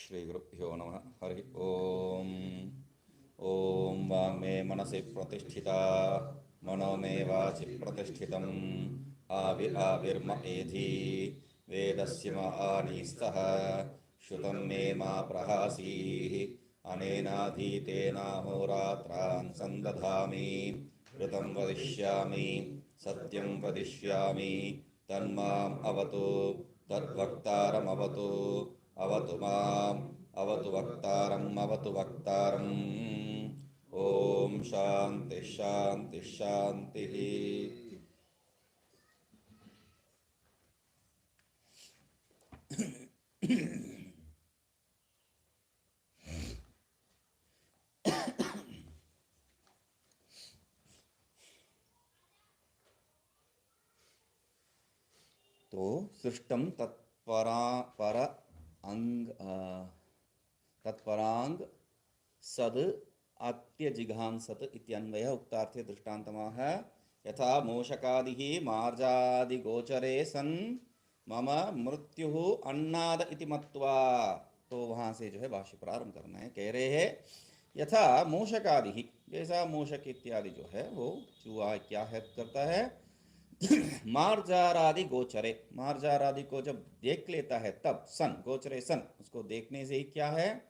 श्रीगुरुभ्यो नमः। हरि ओम। ओम वाङ्मे मनसि प्रतिष्ठिता मनो मे वाचि प्रतिष्ठितम् आविर्म एधि वेदस्य मा आनीस्तः श्रुतं मे मा प्रहासीः अनेनाधीतेनाहोरात्रान् सन्दधामि ऋतं वदिष्यामि सत्यं वदिष्यामि तन्माम् अवतु तद्वक्तारमवतु अवतु माम् अवतु वक्तारम् अवतु वक्तारम्। ओम शांति शांति शांति। तो सृष्टम तत्परांग सद अत्यजिघांसत इत्यन्वयः उक्तार्थे दृष्टान्तमाह यथा मूषकादिः मार्जादिगोचरे सन् मम मृत्युः अन्नाद इति मत्वा। तो वहाँ से जो है भाष्य प्रारंभ करना है। कह रहे हैं यथा मूषकादि, जैसा मूषक इत्यादि जो है वो चूहा क्या है करता है मार्जारादि गोचरे, मार्जारादि को जब देख लेता है तब सन गोचरे सन, उसको देखने से ही क्या है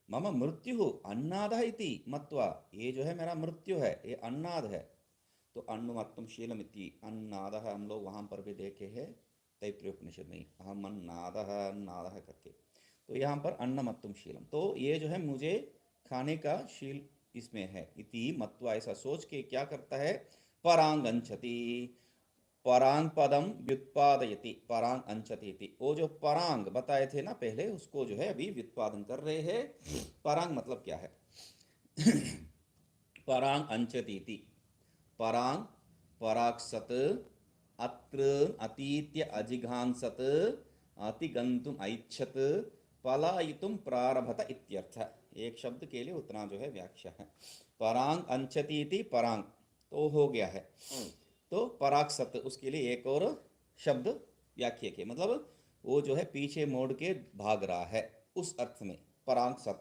मम मृत्यु अन्नाद इति मत्वा, ये जो है मेरा मृत्यु है, ये अन्नाद है। तो अन्नमत्तम शीलम इति अन्नाद हम लोग वहां पर भी देखे हैं तैत्तिरीय उपनिषद में, अहम अन्नाद अन्नाद करके। तो यहाँ पर अन्नमत्तम शीलम, तो ये जो है मुझे खाने का शील इसमें है। इति मत्वा, ऐसा सोच के क्या करता है परांगंछति, परांग पदम व्युत्पादयति, परांग अंचति थी। वो जो परांग बताए थे ना पहले, उसको जो है अभी व्युत्पादन कर रहे हैं। परांग मतलब क्या है परांग अंचति थी, परांग पराक्षत अत्र अतीत्य अजिघांसत अतिगंतुम ऐच्छत पलायितुम प्रारभत इत्यर्थ। एक शब्द के लिए उतना जो है व्याख्या है। परांग अंचति थी, परांग तो हो गया है, तो पराक्षत उसके लिए एक और शब्द व्याख्या के, मतलब वो जो है पीछे मोड़ के भाग रहा है, उस अर्थ में पराक्षत।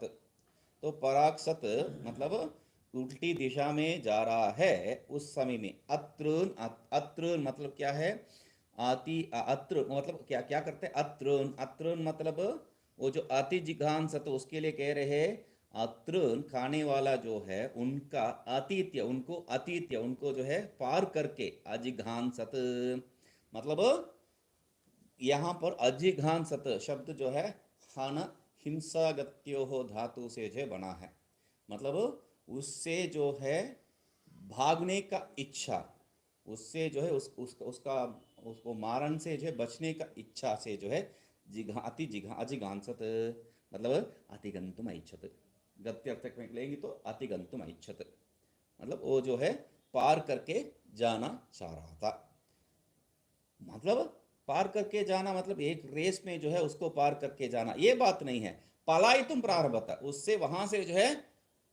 तो पराक्षत मतलब उल्टी दिशा में जा रहा है उस समय में। अत्रुन अत्रुन मतलब क्या है आति, अत्र मतलब क्या क्या करते हैं अत्रुन, अत्रुन मतलब वो जो अति जिघांसत, उसके लिए कह रहे हैं अत्रुन खाने वाला जो है उनका आतिथ्य, उनको आतिथ्य उनको जो है पार करके अजिघांसत, मतलब यहाँ पर अजिघांसत शब्द जो है खाना हिंसागत्यो हो धातु से जो बना है, मतलब उससे जो है भागने का इच्छा, उससे जो है उसका उसको मारन से जो है बचने का इच्छा से जो है अजिघांसत, मतलब अतिगंतुम ऐच्छत। गत्यर्थक में लेंगे तो अतिगंतुम ऐच्छत, मतलब वो जो है पार करके जाना चाह रहा था। मतलब पार करके जाना मतलब एक रेस में जो है उसको पार करके जाना, ये बात नहीं है। पलायितुम प्रारभत, उससे वहां से जो है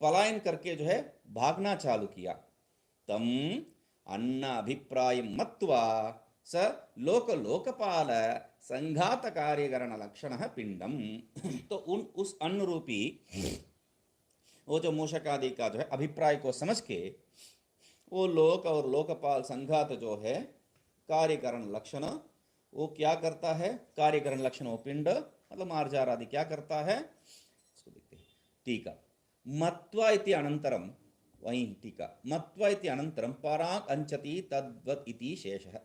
पलायन करके जो है भागना चालू किया। तम अन्न अभिप्राय मत्वा स लोक लोकपाल संघात कार्यकरण लक्षण पिंडम। तो उस अन्न रूपी वो जो मूषक आदि का जो है अभिप्राय को समझ के वो लोक और लोकपाल संघात जो है कार्यकरण लक्षण, वो क्या करता है कार्यकरण लक्षण, वो पिंड मतलब मार्जार आदि क्या करता है इसको देखते हैं। टीका मत्वा इति अनंतरम, वहीं टीका मत्वा इति अनंतरम परांग अंचति तद्वत इति शेषः।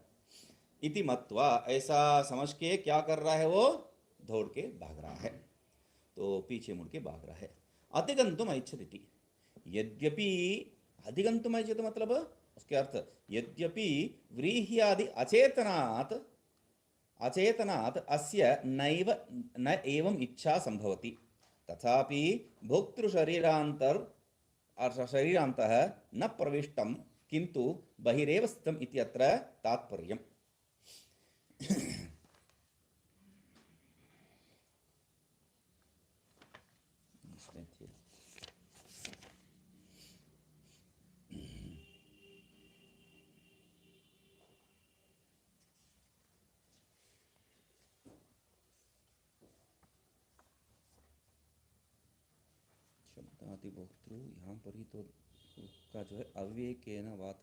इति मत्वा ऐसा समझ के क्या कर रहा है वो दौड़ के भाग रहा है, तो पीछे मुड़ के भाग रहा है। अतिगंतुम ऐच्छति, यद्यपि अधिगंतुम ऐच्छति मतलब उसके अर्थ यद्यपि व्रीह्यादि अचेतनात् अचेतनात् अस्य नैव न एवं इच्छा संभवति, तथापि भोक्तृशरीरांतर शरीरान्तः न प्रविष्टं किंतु बहिरेव स्थितम् इत्यत्र तात्पर्यम्। अन्नदाति भोक्तृ, यहाँ पर ही तो का जो है अव्यय के न बात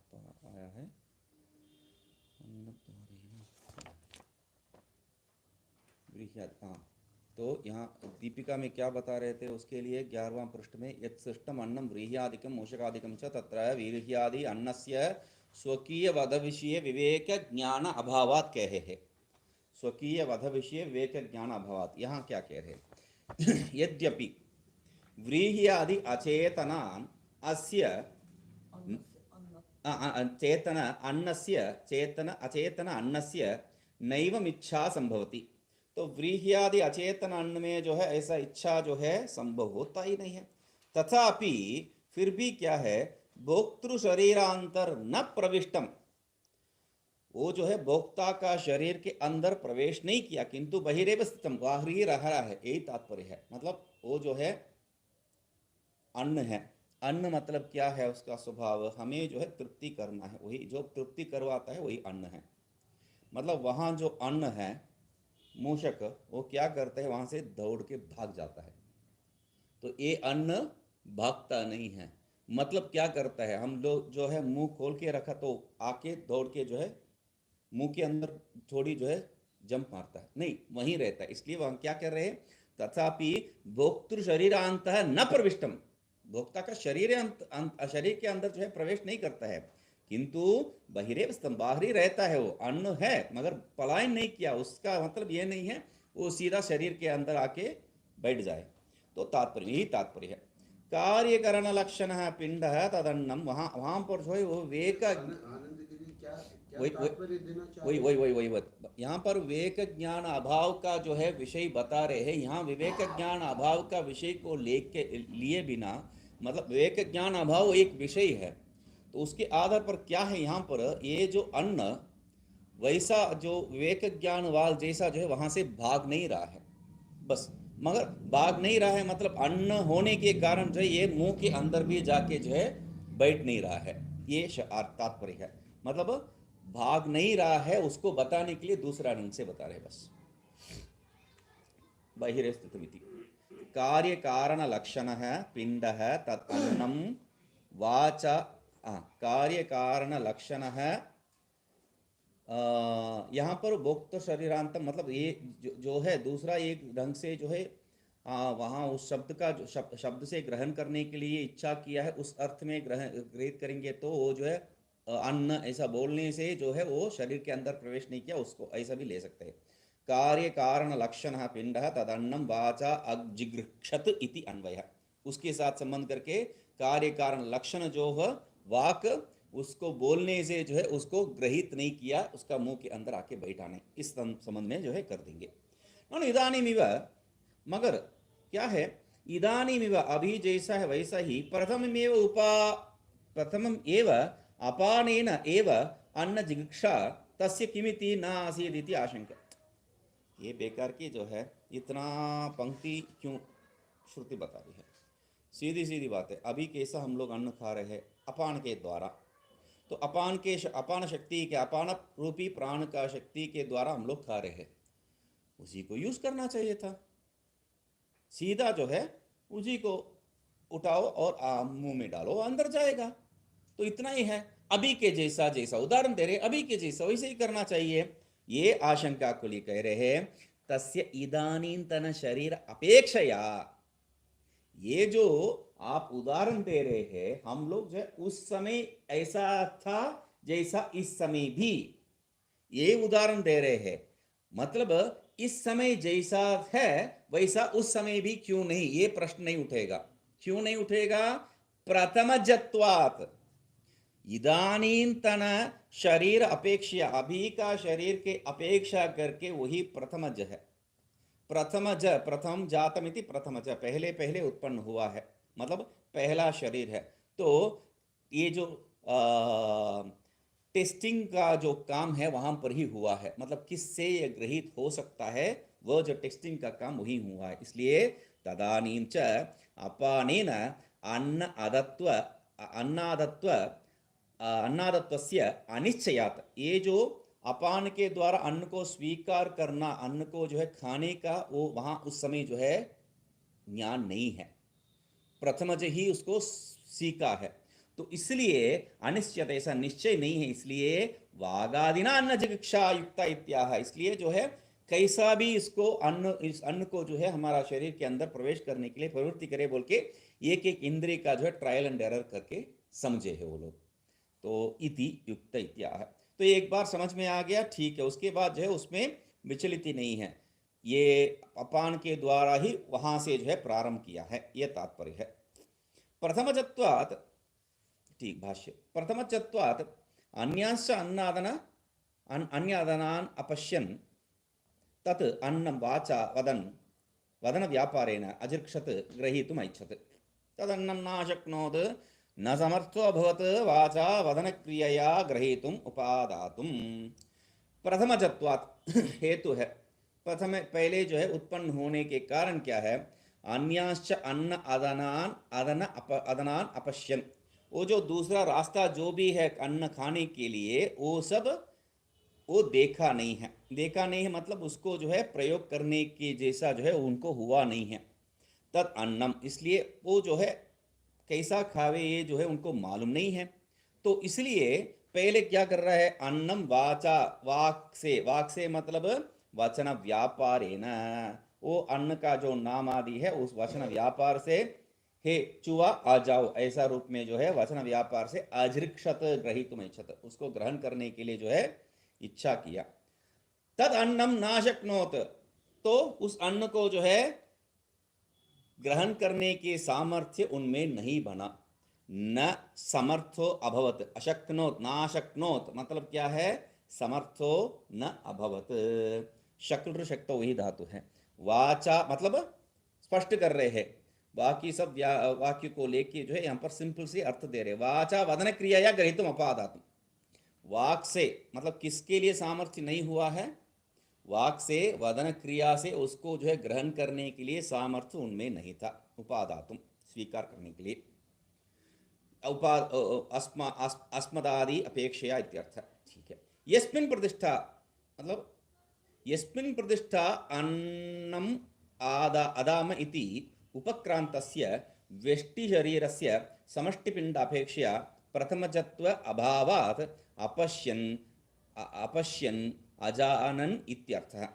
आया है। हाँ, तो यहाँ दीपिका में क्या बता रहे थे उसके लिए 11वां पृष्ठ में यत् सृष्टम अन्नम व्रीह्यादिकम मूषकादिकम च तत्र वीर्यादि अन्नस्य स्वकीय वध विषय विवेक ज्ञान अभावात् कहे है। स्वकीय वध विषय विवेक ज्ञान अभावात्, यहाँ क्या कह रहे यद्यपि व्रीह्यादि अचेतनान् अस्य चेतन अन्नस्य चेतन अचेतन अन्नस्य नैवम इच्छा संभवति। तो व्रीह्यादि अचेतन अन्न में जो है ऐसा इच्छा जो है संभव होता ही नहीं है। तथापि फिर भी क्या है, भोक्तृ शरीरांतर न प्रविष्टम, वो जो है भोक्ता का शरीर के अंदर प्रवेश नहीं किया, किंतु बहिरेव स्थितम, बाहर ही रह रहा है, यही तात्पर्य है। मतलब वो जो है अन्न है। अन्न मतलब क्या है, उसका स्वभाव हमें जो है तृप्ति करना है, वही जो तृप्ति करवाता है वही अन्न है। मतलब वहाँ जो अन्न है, मूषक वो क्या करते हैं, वहाँ से दौड़ के भाग जाता है। तो ये अन्न भागता नहीं है। मतलब क्या करता है, हम लोग जो है मुंह खोल के रखा तो आके दौड़ के जो है मुंह के अंदर थोड़ी जो है जंप मारता है, नहीं वहीं रहता है। इसलिए वह क्या कर रहे हैं, तथापि भोक्तृ शरीरांत न प्रविष्टम, भोक्ता का शरीर के अंदर जो है प्रवेश नहीं करता है, किंतु बहिरेव स्तंभ, बाहर ही रहता है। वो अन्न है मगर पलायन नहीं किया। उसका मतलब ये नहीं है वो सीधा शरीर के अंदर आके बैठ जाए। तो तात्पर्य यही तात्पर्य है। कार्यकरण लक्षण पिंड है तदन्नम, वहां पर जो है वो वेक वही वही वही वही वही यहाँ पर विवेक ज्ञान अभाव का जो है विषय बता रहे हैं। यहाँ विवेक ज्ञान अभाव का विषय को लेके लिए बिना, मतलब विवेक ज्ञान अभाव एक विषय है, तो उसके आधार पर क्या है, यहाँ पर ये जो अन्न वैसा जो विवेक ज्ञान वाल जैसा जो है वहां से भाग नहीं रहा है बस। मगर भाग नहीं रहा है मतलब अन्न होने के कारण जो है ये मुंह के अंदर भी जाके जो है बैठ नहीं रहा है, ये तात्पर्य है। मतलब भाग नहीं रहा है उसको बताने के लिए दूसरा ढंग से बता रहे बस। बहिरे स्थितमिति कार्य कारण लक्षण है पिंड है तत् अन्नम वाच, कार्य कारण लक्षण है। यहाँ पर भोक्त शरीरांतम मतलब ये जो है दूसरा एक ढंग से जो है वहाँ उस शब्द का जो शब्द से ग्रहण करने के लिए इच्छा किया है, उस अर्थ में ग्रहित करेंगे तो वो जो है अन्न ऐसा बोलने से जो है वो शरीर के अंदर प्रवेश नहीं किया, उसको ऐसा भी ले सकते हैं। कार्य कारण लक्षण पिंड तदन्नम वाचा अजिगृक्षत इति अन्वय, उसके साथ संबंध करके कार्य कारण लक्षण जो है वाक, उसको बोलने से जो है उसको ग्रहित नहीं किया, उसका मुंह के अंदर आके बैठाने, इस संबंध में जो है कर देंगे। इदानीमिव, मगर क्या है, इदानीमिव अभी जैसा है वैसा ही प्रथममेव अपानेन एव अन्न जिगृक्षा तस्य किमिति न आसीद इति आशंका। ये बेकार की जो है इतना पंक्ति क्यों श्रुति बता रही है, सीधी सीधी बात है। अभी कैसा हम लोग अन्न खा रहे हैं अपान के द्वारा, तो अपान शक्ति के, अपान रूपी प्राण का शक्ति के द्वारा हम लोग खा रहे हैं, उसी को यूज करना चाहिए था। सीधा जो है उसी को उठाओ और मुंह में डालो, अंदर जाएगा। तो इतना ही है, अभी के जैसा, जैसा उदाहरण दे रहे अभी के जैसा वैसे ही करना चाहिए। ये आशंका को लिए कह रहे हैं तस्य इदानीन्तन शरीर अपेक्षया, ये जो आप उदाहरण दे रहे हैं हम लोग जो है उस समय ऐसा था जैसा इस समय भी, ये उदाहरण दे रहे हैं। मतलब इस समय जैसा है वैसा उस समय भी क्यों नहीं, ये प्रश्न नहीं उठेगा। क्यों नहीं उठेगा, प्रथमजत्वात्, इदानीन्तन शरीर अपेक्षा, अभी का शरीर के अपेक्षा करके वही प्रथमज है। प्रथमज, प्रथम जातमिति प्रथमज, पहले पहले उत्पन्न हुआ है, मतलब पहला शरीर है। तो ये जो टेस्टिंग का जो काम है वहां पर ही हुआ है, मतलब किससे ये ग्रहित हो सकता है, वो जो टेस्टिंग का काम वही हुआ है। इसलिए तदानीं च अपानेन अन्नादत्वस्य अनिश्चयात्, ये जो अपान के द्वारा अन्न को स्वीकार करना, अन्न को जो है खाने का, वो वहां उस समय जो है ज्ञान नहीं है। प्रथमज ही उसको सीखा है। तो इसलिए अनिश्चित, ऐसा निश्चय नहीं है, इसलिए वागादिना अन्न जिगिक्षा युक्ता इत्याह, इसलिए जो है कैसा भी इसको अन्न, इस अन्न को जो है हमारा शरीर के अंदर प्रवेश करने के लिए प्रवृत्ति करे बोल के एक एक इंद्रिय का जो है ट्रायल एंड एरर करके समझे है वो लोग। तो इति युक्त इत्याह, तो एक बार समझ में आ गया, ठीक है। उसके बाद जो है उसमें विचलित ही नहीं है, ये अपान के द्वारा ही वहां से जो है प्रारंभ किया है, यह तात्पर्य है। प्रथमजत्वात्, ठीक भाष्य, प्रथमजत्वात् अन्यांश्च अन्यादनान् अपश्यन् तत् अन्नं वाचा वदन व्यापारेण अजिर्क्षत् ग्रहीतुम् ऐच्छत् तदन्नं नाशक्नोत् न समर्थो अभवत् वाचा वदन क्रियया ग्रहीतुम् उपादातुम्। प्रथमजत्वात् हेतु है, प्रथम पहले जो है उत्पन्न होने के कारण क्या है, अन्यांश्च अन्न अदनान अपश्यन, वो जो दूसरा रास्ता जो भी है अन्न खाने के लिए वो सब वो देखा नहीं है। देखा नहीं है मतलब उसको जो है प्रयोग करने के जैसा जो है उनको हुआ नहीं है। तद अन्नम, इसलिए वो जो है कैसा खावे ये जो है उनको मालूम नहीं है। तो इसलिए पहले क्या कर रहा है, अन्नम वाचा, वाक से मतलब वचन व्यापार है ना, वो अन्न का जो नाम आदि है उस वचन व्यापार से, हे चुआ आ जाओ, ऐसा रूप में जो है वचन व्यापार से अजृक्षत ग्रहीतुम इच्छत, उसको ग्रहण करने के लिए जो है इच्छा किया। तद अन्नम नाशक्नोत, तो उस अन्न को जो है ग्रहण करने के सामर्थ्य उनमें नहीं बना। न समर्थो अभवत, अशक्नोत नाशक्नोत मतलब क्या है, समर्थो न अभवत, शक्ल शक्तो वही धातु है। वाचा मतलब स्पष्ट कर रहे हैं, बाकी सब वाक्य को लेके जो है यहाँ पर सिंपल से अर्थ दे रहे। वाचा वदन क्रिया या ग्रहीतुम अपादातुम, वाक से मतलब किसके लिए सामर्थ्य नहीं हुआ है, वाक से वदन क्रिया से उसको जो है ग्रहण करने के लिए सामर्थ्य उनमें नहीं था, उपादातुम स्वीकार करने के लिए, अस्मदादि अपेक्षया इत्यर्थ, ठीक है। यस्मिन् प्रतिष्ठा मतलब यस्मिन् प्रतिष्ठा अन्नम अदाम इति उपक्रांतस्य व्यष्टि शरीरस्य समष्टिपिंड अपेक्षया प्रथमजत्व अभावात् अपश्यन् अजानन् इत्यर्थः।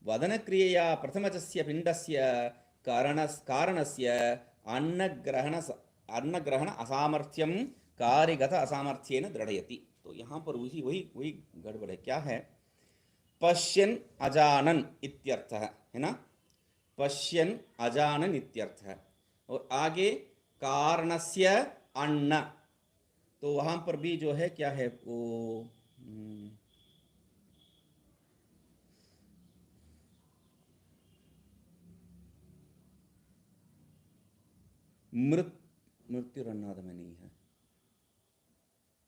वदन क्रियया प्रथमजस्य पिंडस्य कारणस्य अन्नग्रहण असामर्थ्यम कार्यगत असामर्थ्येन दृढ़यति। तो यहाँ पर वही वही वही गड़बड़ है, क्या है, पश्यन् अजानन् इत्यर्थः है ना, पश्यन् अजानन् इत्यर्थः, और आगे कारणस्य अन्न, तो वहां पर भी जो है क्या है वो मृत्युरन्नाद में नहीं है,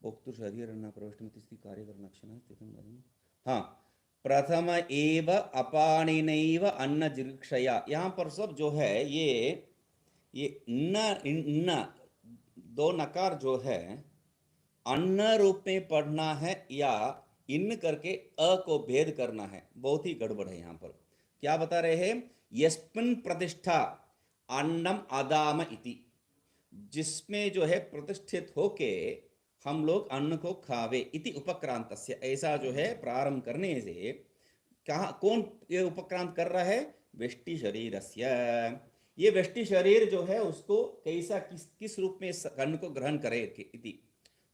भोक्तु शरीर अन्ना प्रविष्टमिति कार्यकरणक्षण, हाँ, प्रथम एव अपानिनैव अन्न जिर्क्षया, यहाँ पर सब जो है ये न दो नकार जो है अन्न रूप में पढ़ना है या इन करके अ को भेद करना है, बहुत ही गड़बड़ है। यहाँ पर क्या बता रहे हैं, यस्मिन् प्रतिष्ठा अन्नम अदाम इति, जिसमें जो है प्रतिष्ठित होके हम लोग अन्न को खावे, इति उपक्रांतस्य, ऐसा जो है प्रारंभ करने से, कहा कौन ये उपक्रांत कर रहा है, व्यष्टि शरीरस्य, ये व्यष्टि शरीर जो है उसको कैसा किस रूप में अन्न को ग्रहण करे इति,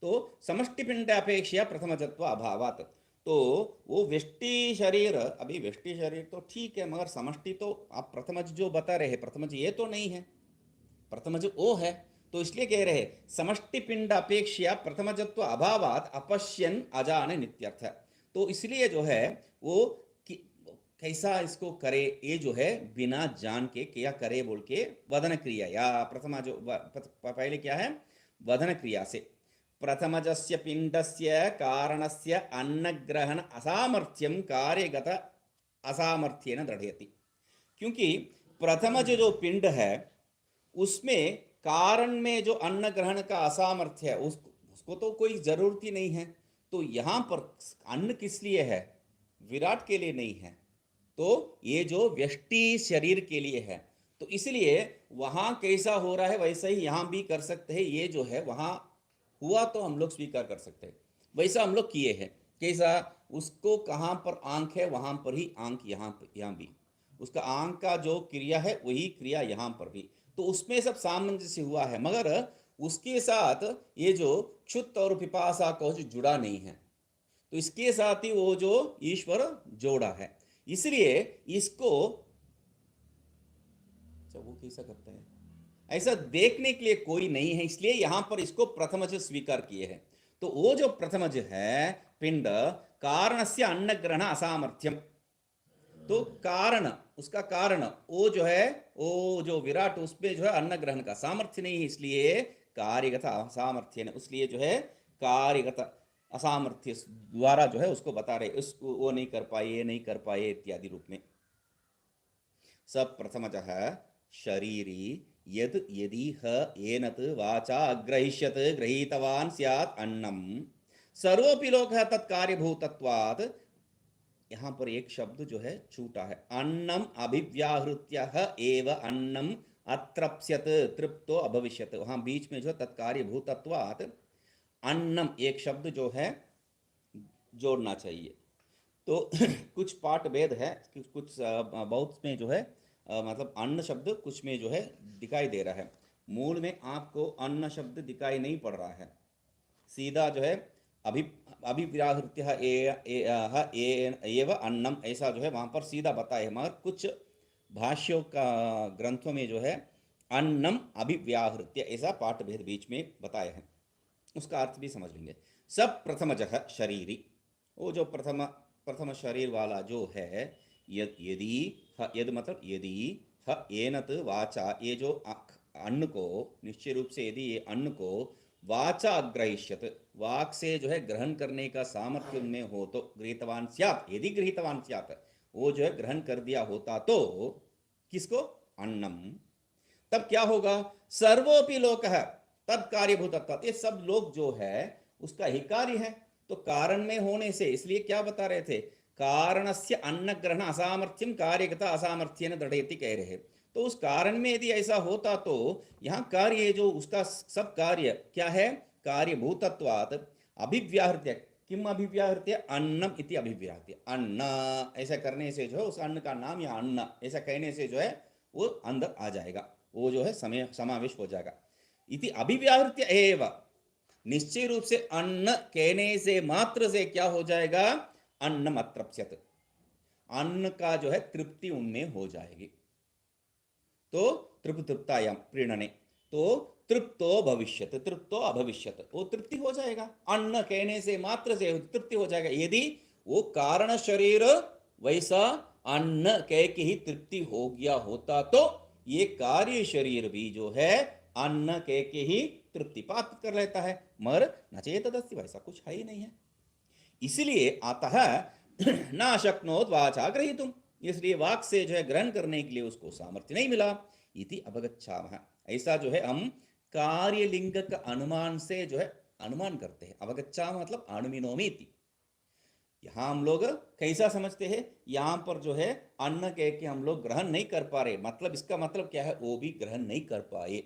तो समष्टि पिंड अपेक्षा प्रथमजत्व अभावात, तो वो व्यष्टि शरीर, अभी व्यष्टि शरीर तो ठीक है मगर समष्टि तो आप प्रथमज जो बता रहे हैं, प्रथमज ये तो नहीं है, प्रथमज ओ है, तो इसलिए कह रहे समष्टि पिंड अपेक्षा प्रथमजत्व अभावात अपश्यन अजान नित्यर्थ। तो इसलिए जो है वो कैसा इसको करे, ये जो है बिना जान के क्या करे बोल के वदन क्रिया, या प्रथमा जो पहले क्या है, वदन क्रिया से प्रथमजस्य पिंडस्य कारणस्य अन्नग्रहण असामर्थ्यम कार्यगत असामर्थ्येन दृढ़यति, क्योंकि प्रथमज जो पिंड है उसमें कारण में जो अन्न ग्रहण का असामर्थ्य है उसको तो कोई जरूरत ही नहीं है, तो यहां पर अन्न किस लिए है, विराट के लिए नहीं है, तो ये जो व्यष्टि शरीर के लिए है। तो इसलिए वहां कैसा हो रहा है वैसा ही यहां भी कर सकते हैं। ये जो है वहां हुआ तो हम लोग स्वीकार कर सकते हैं, वैसा हम लोग किए हैं। कैसा? उसको कहां पर आंख है वहां पर ही आंख यहाँ भी, उसका आंख का जो क्रिया है वही क्रिया यहाँ पर भी, तो उसमें सब सामंजस्य हुआ है। मगर उसके साथ ये जो क्षुत और पिपासा को जो जुड़ा नहीं है, तो इसके साथ ही वो जो ईश्वर जोड़ा है। इसलिए इसको वो कैसा करता है, ऐसा देखने के लिए कोई नहीं है, इसलिए यहां पर इसको प्रथमज स्वीकार किए हैं। तो वो जो प्रथमज है पिंड, कारण से अन्न ग्रहण असामर्थ्यम, तो कारण, उसका कारण वो जो है, वो जो विराट उसमें जो है अन्न ग्रहण का सामर्थ्य नहीं है, इसलिए कार्यगत असामर्थ्य, इसलिए जो है कार्यगत असामर्थ्य द्वारा जो है उसको बता रहे, उसको वो नहीं कर पाए, ये नहीं कर पाए इत्यादि रूप में। सब प्रथमतः शरीरी यद यदि ह एनत वाचा अग्रहिष्यत गृहीतवान् स्यात् अन्नम सर्वोपि लोकः तत्कार्यभूतत्वात्, यहां पर एक शब्द जो है छूटा है, अन्नम अभिव्याहृत्य एव अन्नम अत्रप्स्यत तृप्तो अभविष्यत, वहां बीच में जो तत्कार्यभूतत्वात् अन्नम एक शब्द जो है जोड़ना चाहिए। तो कुछ पाठ भेद है, कुछ बहुत में जो है मतलब अन्न शब्द कुछ में जो है दिखाई दे रहा है, मूल में आपको अन्न शब्द दिखाई नहीं पड़ रहा है, सीधा जो है अभिव्याहृत्य एव अन्नम ऐसा जो है वहां पर सीधा बताए है। मगर कुछ भाष्यों का ग्रंथों में जो है अन्नम अभिव्याहृत्य ऐसा पाठ भेद बीच में बताया है, उसका अर्थ भी समझ लेंगे। सब प्रथमजः शरीरी, वो जो प्रथम शरीर वाला जो है, यदि यद मतलब यदि ह एनत वाचा, ये जो अन्न को निश्चय रूप से यदि ये अन्न को वाचा अग्रहिष्यत, वाक से जो है ग्रहण करने का सामर्थ्य उनमें हो तो गृहीतवान स्यात्, यदि गृहीतवान स्यात्, वो जो है ग्रहण कर दिया होता तो किसको? अन्नम, तब क्या होगा? सर्वोपि लोकः तद कार्यभूतत्वात्, ये सब लोग जो है उसका ही कार्य है, तो कारण में होने से, इसलिए क्या बता रहे थे, कारणस्य अन्न ग्रहण असामर्थ्यम कार्यगता असामर्थ्येन दृढ़यति कह रहे। तो उस कारण में यदि ऐसा होता तो यहाँ कार्य जो उसका सब कार्य क्या है? कार्यभूतत्वात् अभिव्याहृत्य, किम अभिव्याहृत्य? अन्नम इति अभिव्याहृत्य, अन्न ऐसा करने से जो है उस अन्न का नाम या अन्न ऐसा कहने से जो है वो अंदर आ जाएगा, वो जो है समय समावेश हो जाएगा। इति अभिव्याहृत्य एव, निश्चय रूप से अन्न कहने से मात्र से क्या हो जाएगा? अन्नम अत्रप्स्यत, अन्न का जो है तृप्ति उनमें हो जाएगी। तो तृप्तायाम प्रीणने, तो तृप्तो भविष्यत, तृप्तो अभविष्यत, वो तृप्ति हो जाएगा, अन्न कहने से मात्र से तृप्ति हो जाएगा। यदि वो कारण शरीर वैसा अन्न कह के ही तृप्ति हो गया होता तो ये कार्य शरीर भी जो है अन्न कह के ही तृप्ति प्राप्त कर लेता है, मगर नचेतदस्ति, वैसा कुछ है ही नहीं है। इसलिए अतः न शक्नोत वाचा ग्रहीतुम, इसलिए वाक से जो है ग्रहण करने के लिए उसको सामर्थ्य नहीं मिला। इति अवगच्छामः, ऐसा जो है हम कार्यलिंग का अनुमान से जो है अनुमान करते हैं। अवगच्छामः मतलब अनुमिनोमि इति, यहाँ हम लोग कैसा समझते हैं, यहाँ पर जो है अन्न कह के हम लोग ग्रहण नहीं कर पा रहे, मतलब इसका मतलब क्या है? वो भी ग्रहण नहीं कर पाए,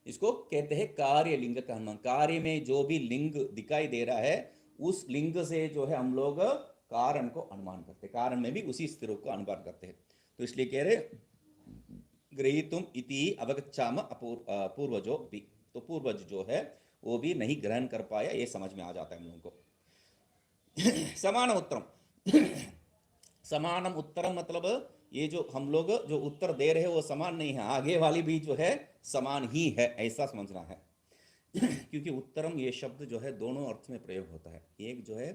इसको कहते हैं कार्य लिंग का अनुमान। कार्य में जो भी लिंग दिखाई दे रहा है उस लिंग से जो है हम लोग कारण को अनुमान करते हैं, कारण में भी उसी स्थिर को अनुमान करते हैं। तो इसलिए कह रहे गृहीतुम इति अवगच्छाम पूर्वजो भी, तो पूर्वज जो है वो भी नहीं ग्रहण कर पाया, ये समझ में आ जाता है हम लोगों को। समान उत्तरम, समानम उत्तरम मतलब ये जो हम लोग जो उत्तर दे रहे हैं वो समान नहीं है, आगे वाली भी जो है समान ही है, ऐसा समझना है। क्योंकि उत्तरम ये शब्द जो है दोनों अर्थ में प्रयोग होता है, एक जो है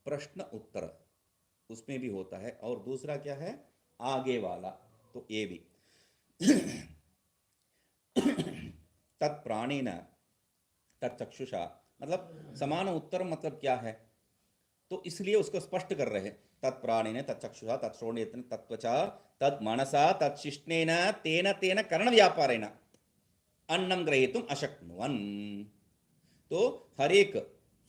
प्रश्न उत्तर उसमें भी होता है, और दूसरा क्या है? आगे वाला, तो ये भी। तत्प्राणेन तत्चक्षुषा, मतलब समान उत्तर मतलब क्या है, तो इसलिए उसको स्पष्ट कर रहे हैं। तत्प्राणेन तत्चक्षुषा तत्श्रोणेन तत्त्वचा तन्मनसा तत्शिष्णेन तेन तेन करण व्यापारेण अन्नम ग्रहीतुम अशक्नुवन्, तो हर एक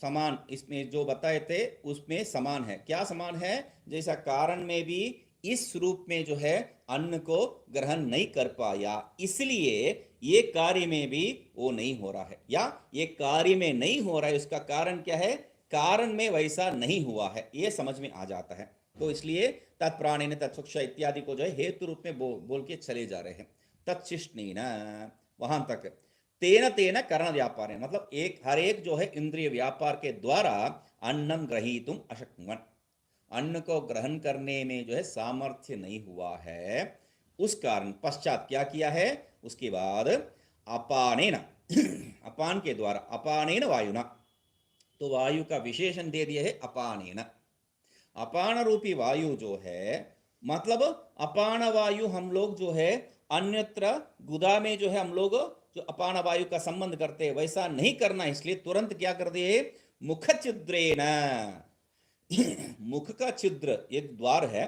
समान इसमें जो बताए थे उसमें समान है। क्या समान है? जैसा कारण में भी इस रूप में जो है अन्न को ग्रहण नहीं कर पाया, इसलिए ये कार्य में भी वो नहीं हो रहा है, या ये कार्य में नहीं हो रहा है उसका कारण क्या है, कारण में वैसा नहीं हुआ है, ये समझ में आ जाता है। तो इसलिए तत्प्राणेन तत्सुक्षा इत्यादि को जो है हेतु रूप में बोल के चले जा रहे हैं। तत्शिष्णेन वहां तक तेन तेन करण व्यापार है, मतलब एक हर एक जो है इंद्रिय व्यापार के द्वारा अन्नम ग्रहीतुम अशक्नुवन्, अन्न को ग्रहण करने में जो है सामर्थ्य नहीं हुआ है, उस कारण पश्चात क्या किया है, उसके बाद अपानेन अपान के द्वारा, अपानेन वायुना, तो वायु का विशेषण दे दिया है अपानेन। अपान रूपी वायु जो है, मतलब अपान वायु हम लोग जो है अन्यत्र गुदा में जो है हम लोग जो अपान वायु का संबंध करते हैं वैसा नहीं करना, इसलिए तुरंत क्या कर दिए, मुख छिद्रेन, मुख का छिद्र एक द्वार है,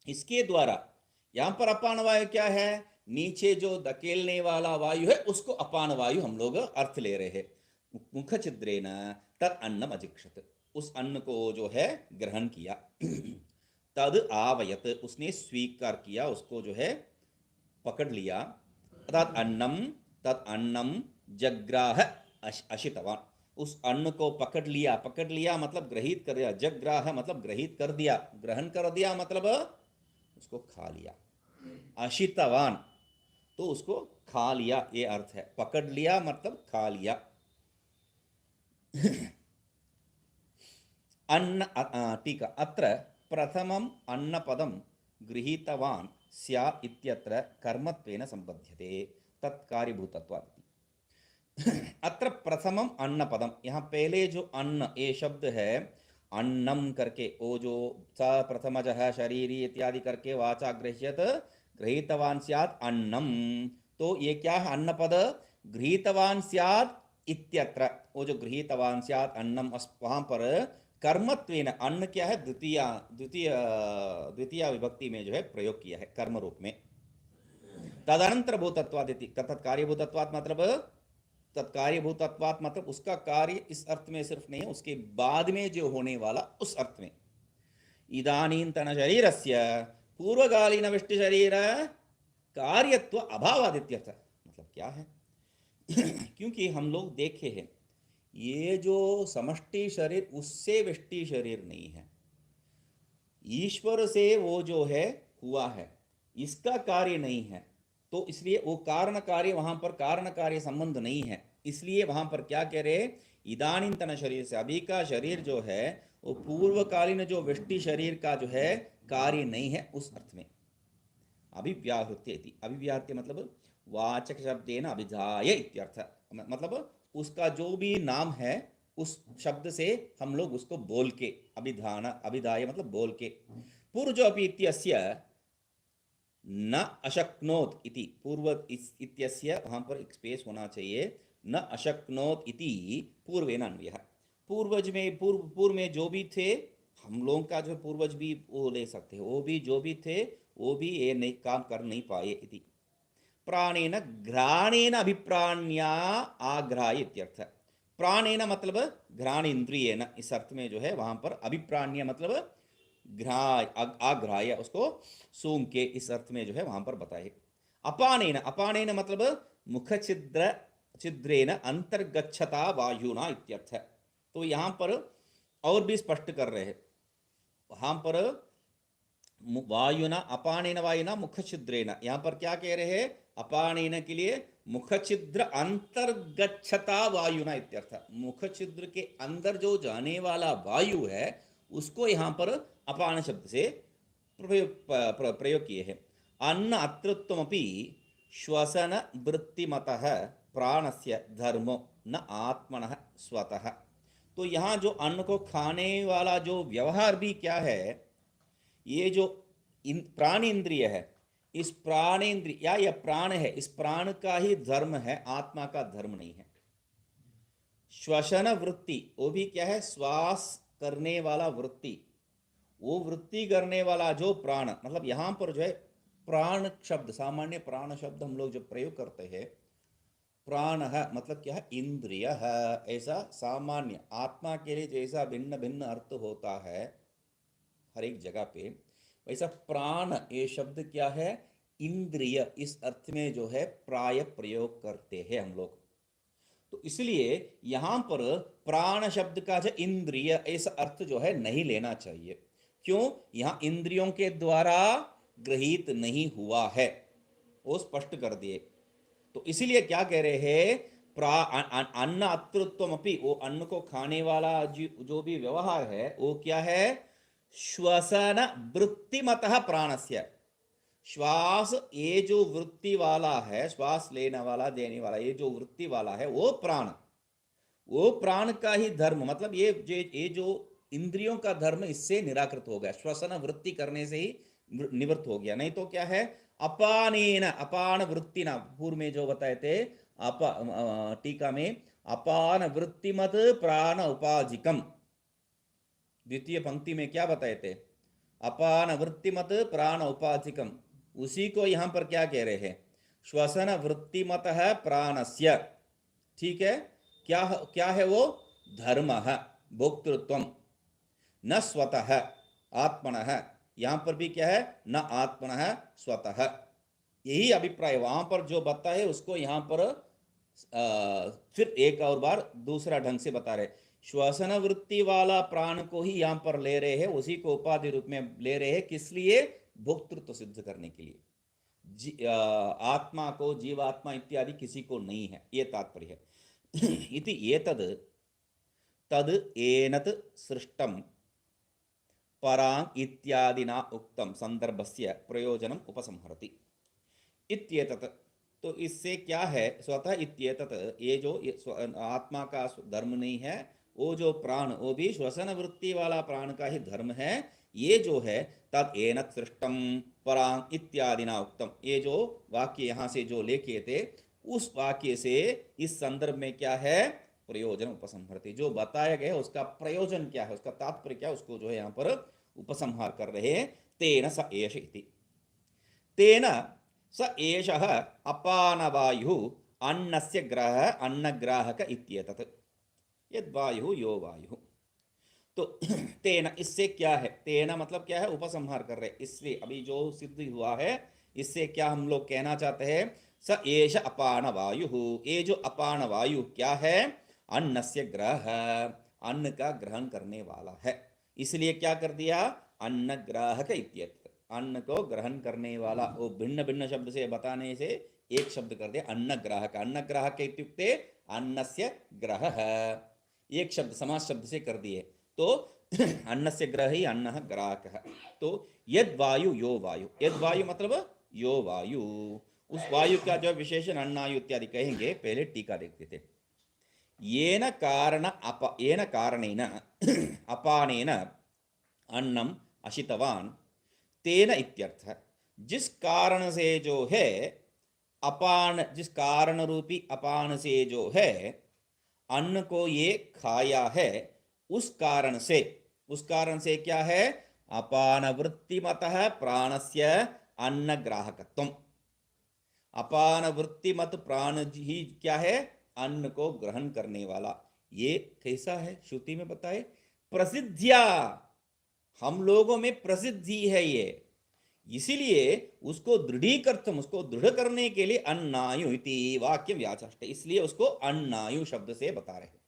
इसके द्वारा यहां पर अपान वायु क्या है, नीचे जो धकेलने वाला वायु है उसको अपान वायु हम लोग अर्थ ले रहे हैं। मुख छिद्रेन तद अन्नम अजिक्षत, उस अन्न को जो है ग्रहण किया। तद आवयत, उसने स्वीकार किया, उसको जो है पकड़ लिया। तद अन्नम जग्राह अशितवान, उस अन्न को पकड़ लिया, पकड़ लिया मतलब ग्रहित कर दिया, जग्राह मतलब ग्रहित कर दिया, ग्रहण कर दिया मतलब उसको खा लिया। अशितवान तो उसको खा लिया, ये अर्थ है, पकड़ लिया मतलब खा लिया। अन्न टीका अत्र प्रथमम अन्नपदम गृहीतवान स्यात् इत्यत्र कर्मत्वेन संबध्यते तत्कार्यभूतत्वात्। अत्र प्रथमम अन्न पदम, यहाँ पहले जो अन्न ये शब्द है अन्नम करके, वो जो स प्रथमजः शरीरी इत्यादि करके वाचा गृह्यत गृहीतवान स्यात् अन्नम, तो ये क्या है अन्न पद, गृहीतवान स्यात् इत्यत्र, वो जो गृहीतवान स्यात् अन्नम वहां पर कर्मत्वेन, अन्न क्या है द्वितीय द्वितीय द्वितीय विभक्ति में जो है प्रयोग किया है कर्म रूप में। तदनंतर भूतत्वाद, तत्कार्यभूतत्वात् मतलब तत्कार्यभूतत्वात् मतलब उसका कार्य इस अर्थ में सिर्फ नहीं है, उसके बाद में जो होने वाला उस अर्थ में। इदानीन्तन शरीरस्य पूर्वकालीन विष्टि शरीर कार्यत्व अभावादित्यर्थ, मतलब क्या है क्योंकि हम लोग देखे हैं ये जो समष्टि शरीर उससे विष्टि शरीर नहीं है, ईश्वर से वो जो है हुआ है, इसका कार्य नहीं है, तो इसलिए वो कारण कार्य वहां पर कारण कार्य संबंध नहीं है, इसलिए वहां पर क्या कह रहे, इदानीन्तन शरीर से, अभी का शरीर जो है वो पूर्वकालीन जो विष्टि शरीर का जो है कार्य नहीं है उस अर्थ में। अभिव्याहृत्य, अभिव्याहृत्य मतलब वाचक शब्देन अभिधाय इत्यर्थ, मतलब उसका जो भी नाम है उस शब्द से हम लोग उसको बोल के, अभिधान अभिधाय मतलब बोल के। पूर्व अपि इत्यस्य न अशक्नोत इति, पूर्व इत्यस्य वहां पर एक स्पेस होना चाहिए, न अशक्नोत इति पूर्वेण अन्वयः, पूर्वज में पूर्व में जो भी थे हम लोगों का जो पूर्वज भी वो ले सकते हैं, वो भी जो भी थे वो भी ये नहीं काम कर नहीं पाए इति। प्राणेन घ्राणेन अभिप्राण्या आग्राह्य इत्यर्थ, प्राणेन मतलब घ्राण इंद्रियेन, इस अर्थ में जो है वहां पर अभिप्राण्य मतलब घ्राय आग्राह्य, उसको सूंघ के, इस अर्थ में जो है वहां पर बताए। अपानेन, अपानेन मतलब मुख छिद्र छिद्रेन अंतर्गच्छता वायुना इत्यर्थ, तो यहां पर और भी स्पष्ट कर रहे हैं, वहां पर वायुना अपानेन वायुना मुख छिद्रेन, यहां पर क्या कह रहे हैं, अपानेन के लिए मुख छिद्र अंतर्गच्छता वायुना इत्यर्थ, मुख छिद्र के अंदर जो जाने वाला वायु है उसको यहां पर अपान शब्द से प्रयोग किए हैं। अन्न अतृत्वमपि श्वसन वृत्तिमतः प्राणस्य धर्मो न आत्मनः स्वतः, तो यहाँ जो अन्न को खाने वाला जो व्यवहार भी क्या है, ये जो प्राण इंद्रिय है, इस प्राणेन्द्रिय या यह प्राण है, इस प्राण का ही धर्म है, आत्मा का धर्म नहीं है। श्वसन वृत्ति वो भी क्या है, श्वास करने वाला वृत्ति, वो वृत्ति करने वाला जो प्राण, मतलब यहां पर जो है प्राण शब्द, सामान्य प्राण शब्द हम लोग जो प्रयोग करते हैं, प्राण मतलब क्या है, इंद्रिय है, ऐसा सामान्य आत्मा के लिए जैसा भिन्न भिन्न अर्थ होता है हर एक जगह पे, वैसा प्राण ये शब्द क्या है, इंद्रिय, इस अर्थ में जो है प्राय प्रयोग करते हैं हम लोग। तो इसलिए यहां पर प्राण शब्द का जो इंद्रिय ऐसा अर्थ जो है नहीं लेना चाहिए। क्यों? यहां इंद्रियों के द्वारा गृहीत नहीं हुआ है, वो स्पष्ट कर दिए। तो इसीलिए क्या कह रहे हैं, अन्न अतृत्वम अपि, वो अन्न को खाने वाला जो भी व्यवहार है वो क्या है, श्वसन वृत्तिमतः प्राणस्य। श्वास ये जो वृत्ति वाला है, श्वास लेने वाला देने वाला ये जो वृत्ति वाला है वो प्राण, वो प्राण का ही धर्म, मतलब ये जो इंद्रियों का धर्म इससे निराकृत हो गया, श्वसन वृत्ति करने से ही निवृत्त हो गया। नहीं तो क्या है, अपानेन, अपान वृत्तिना, पूर्व में जो बताए थे टीका में, अपान वृत्तिमत प्राण उपाजिकम, द्वितीय पंक्ति में क्या बताए थे, अपान वृत्तिमत प्राण उपाधिकम, उसी को यहां पर क्या कह रहे हैं, श्वसन वृत्तिमत प्राणस्य। ठीक है, क्या क्या है वो, धर्म भोक्तृत्व, न स्वतः आत्मनः, यहां पर भी क्या है, न आत्मनः स्वतः, यही अभिप्राय वहां पर जो बता है उसको यहां पर फिर एक और बार दूसरा ढंग से बता रहे। श्वसन वृत्ति वाला प्राण को ही यहां पर ले रहे हैं, उसी को उपाधि रूप में ले रहे हैं, किस लिए, भोक्तृत्व सिद्ध करने के लिए। आत्मा को, जीवात्मा इत्यादि किसी को नहीं है, ये तात्पर्य है। इति एतद् तद् एनत् सृष्टं परांग इत्यादिना उक्तम संदर्भस्य प्रयोजनम उपसंहरति इत्येतत्। तो इससे क्या है, स्वतः इत्येतत्, ये जो आत्मा का धर्म नहीं है, वो जो प्राण, वो भी श्वसन वृत्ति वाला प्राण का ही धर्म है, ये जो है तद एनत् सृष्टम परांग इत्यादिना उक्तम, ये जो वाक्य यहाँ से जो लेके थे उस वाक्य से इस संदर्भ में क्या है, प्रयोजन उपसंहरति, जो बताया गया उसका प्रयोजन क्या है, उसका तात्पर्य क्या है, उसको जो है यहाँ पर उपसंहार कर रहे हैं। तेन स एष इति, तेन स एषः अपानवायुः अन्नस्य ग्राह अन्नग्राहक इत्येतत्, यद्वायुः यो वायुः। तो तेन, इससे क्या है, तेन मतलब क्या है, उपसंहार कर रहे, इससे अभी जो सिद्ध हुआ है इससे क्या हम लोग कहना चाहते हैं, स एष अपान वायु, ये जो अपान वायु क्या है, अन्नस्य ग्रह, अन्न का ग्रहण करने वाला है, इसलिए क्या कर दिया, अन्न ग्राहक इत्यत्र, अन्न को ग्रहण करने वाला, वो भिन्न भिन्न शब्द से बताने से एक शब्द कर दिया, अन्न ग्राहक, अन्न ग्राहक इत्युक्ते अन्नस्य ग्रह, एक शब्द समास शब्द से कर दिए, तो अन्नस्य ग्रह ही अन्न ग्राहक। तो यद वायु यो वायु, यद वायु मतलब यो वायु, उस वायु का जो विशेषण अन्नायु इत्यादि कहेंगे, पहले टीका देखते थे। येन कारणेन अपानेन अन्नम अशितवान तेन इत्यर्थ, जिस कारण से जो है अपान, जिस कारण रूपी अपान से जो है अन्न को ये खाया है, उस कारण से, उस कारण से क्या है, अपान वृत्तिमतः प्राणस्य अन्न ग्राहकत्वम, अपान वृत्तिमत प्राण ही क्या है, अन्न को ग्रहण करने वाला। ये कैसा है, श्रुति में बताए, प्रसिद्धिया, हम लोगों में प्रसिद्धि है ये, इसीलिए उसको दृढ़ीकर्थम, उसको दृढ़ करने के लिए अन्नायु इति वाक्य व्याचष्ट, इसलिए उसको अन्नायु शब्द से बता रहे हैं,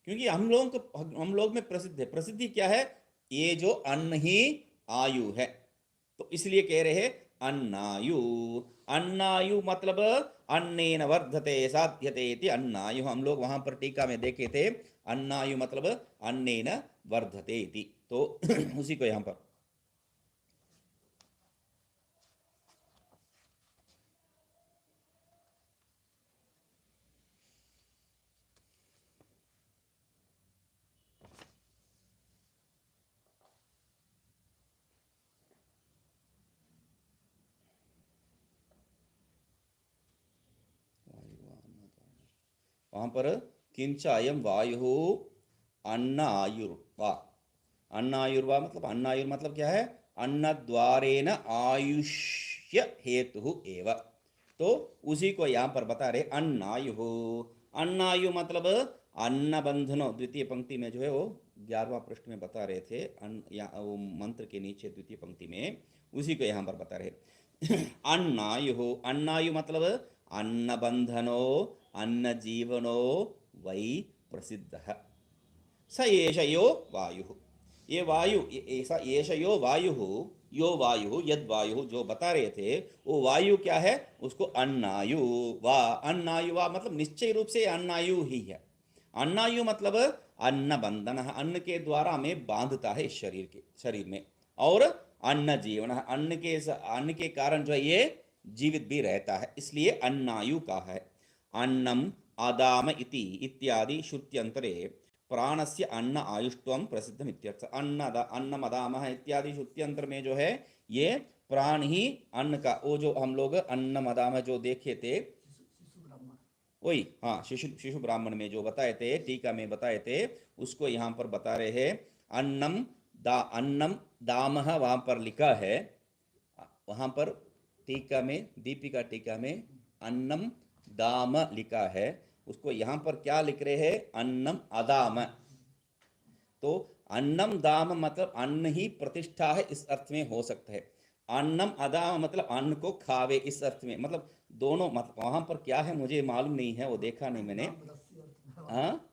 क्योंकि हम लोग में प्रसिद्ध है। प्रसिद्धि क्या है, ये जो अन्न ही आयु है, तो इसलिए कह रहे हैं अन्नायु। अन्नायु मतलब अन्नेन वर्धते साध्यते इति अन्नायु, हम लोग वहां पर टीका में देखे थे, अन्नायु मतलब अन्नेन वर्धते इति, तो उसी को यहां पर वहां पर किंच अयम वायु अन्न आयुर्वा, अन्न आयुर्वा मतलब, अन्न आयुर मतलब क्या है, अन्न द्वारेण आयुष्य हेतु एव, तो उसी को यहां पर बता रहे अन्नायु। अन्नायु मतलब अन्न बंधनो, द्वितीय पंक्ति में जो है वो 11वां पृष्ठ में बता रहे थे, या वो मंत्र के नीचे द्वितीय पंक्ति में, उसी को यहाँ पर बता रहे। अन्नायु, अन्नायु मतलब अन्न बंधनो अन्न जीवनो वै प्रसिद्धः स एष यो वायुः। ये वायु, ऐसा एष यो वायुः, यो वायु, यद वायु जो बता रहे थे वो वायु क्या है, उसको अन्नायु वा, अन्नायु वा मतलब निश्चय रूप से अन्नायु ही है। अन्नायु मतलब अन्न बंधन, अन्न के द्वारा हमें बांधता है इस शरीर में, और अन्न जीवन, अन्न के कारण जो है ये जीवित भी रहता है, इसलिए अन्नायु का है। अन्नम आदाम इति इत्यादि श्रुत्यंतरे प्राणस्य अन्न आयुष्त्वम प्रसिद्धम इत्यर्थ। अन्नम अदामः इत्यादि श्रुत्यंतर में जो है ये प्राण ही अन्न का, वो जो हम लोग अन्नम अदामः जो देखे थे वही, हाँ, शिशु ब्राह्मण में जो बताए थे, टीका में बताए थे, उसको यहाँ पर बता रहे हैं। अन्नम दामः वहाँ पर लिखा है, वहाँ पर टीका में, दीपिका टीका में अन्नम दाम लिखा है, उसको यहाँ पर क्या लिख रहे हैं, अन्नम अदाम। तो अन्नम दाम मतलब अन्न ही प्रतिष्ठा है, इस अर्थ में हो सकता है। अन्नम अदाम मतलब अन्न को खावे, इस अर्थ में, मतलब दोनों, मतलब वहां पर क्या है मुझे मालूम नहीं है, वो देखा नहीं मैंने। हाँ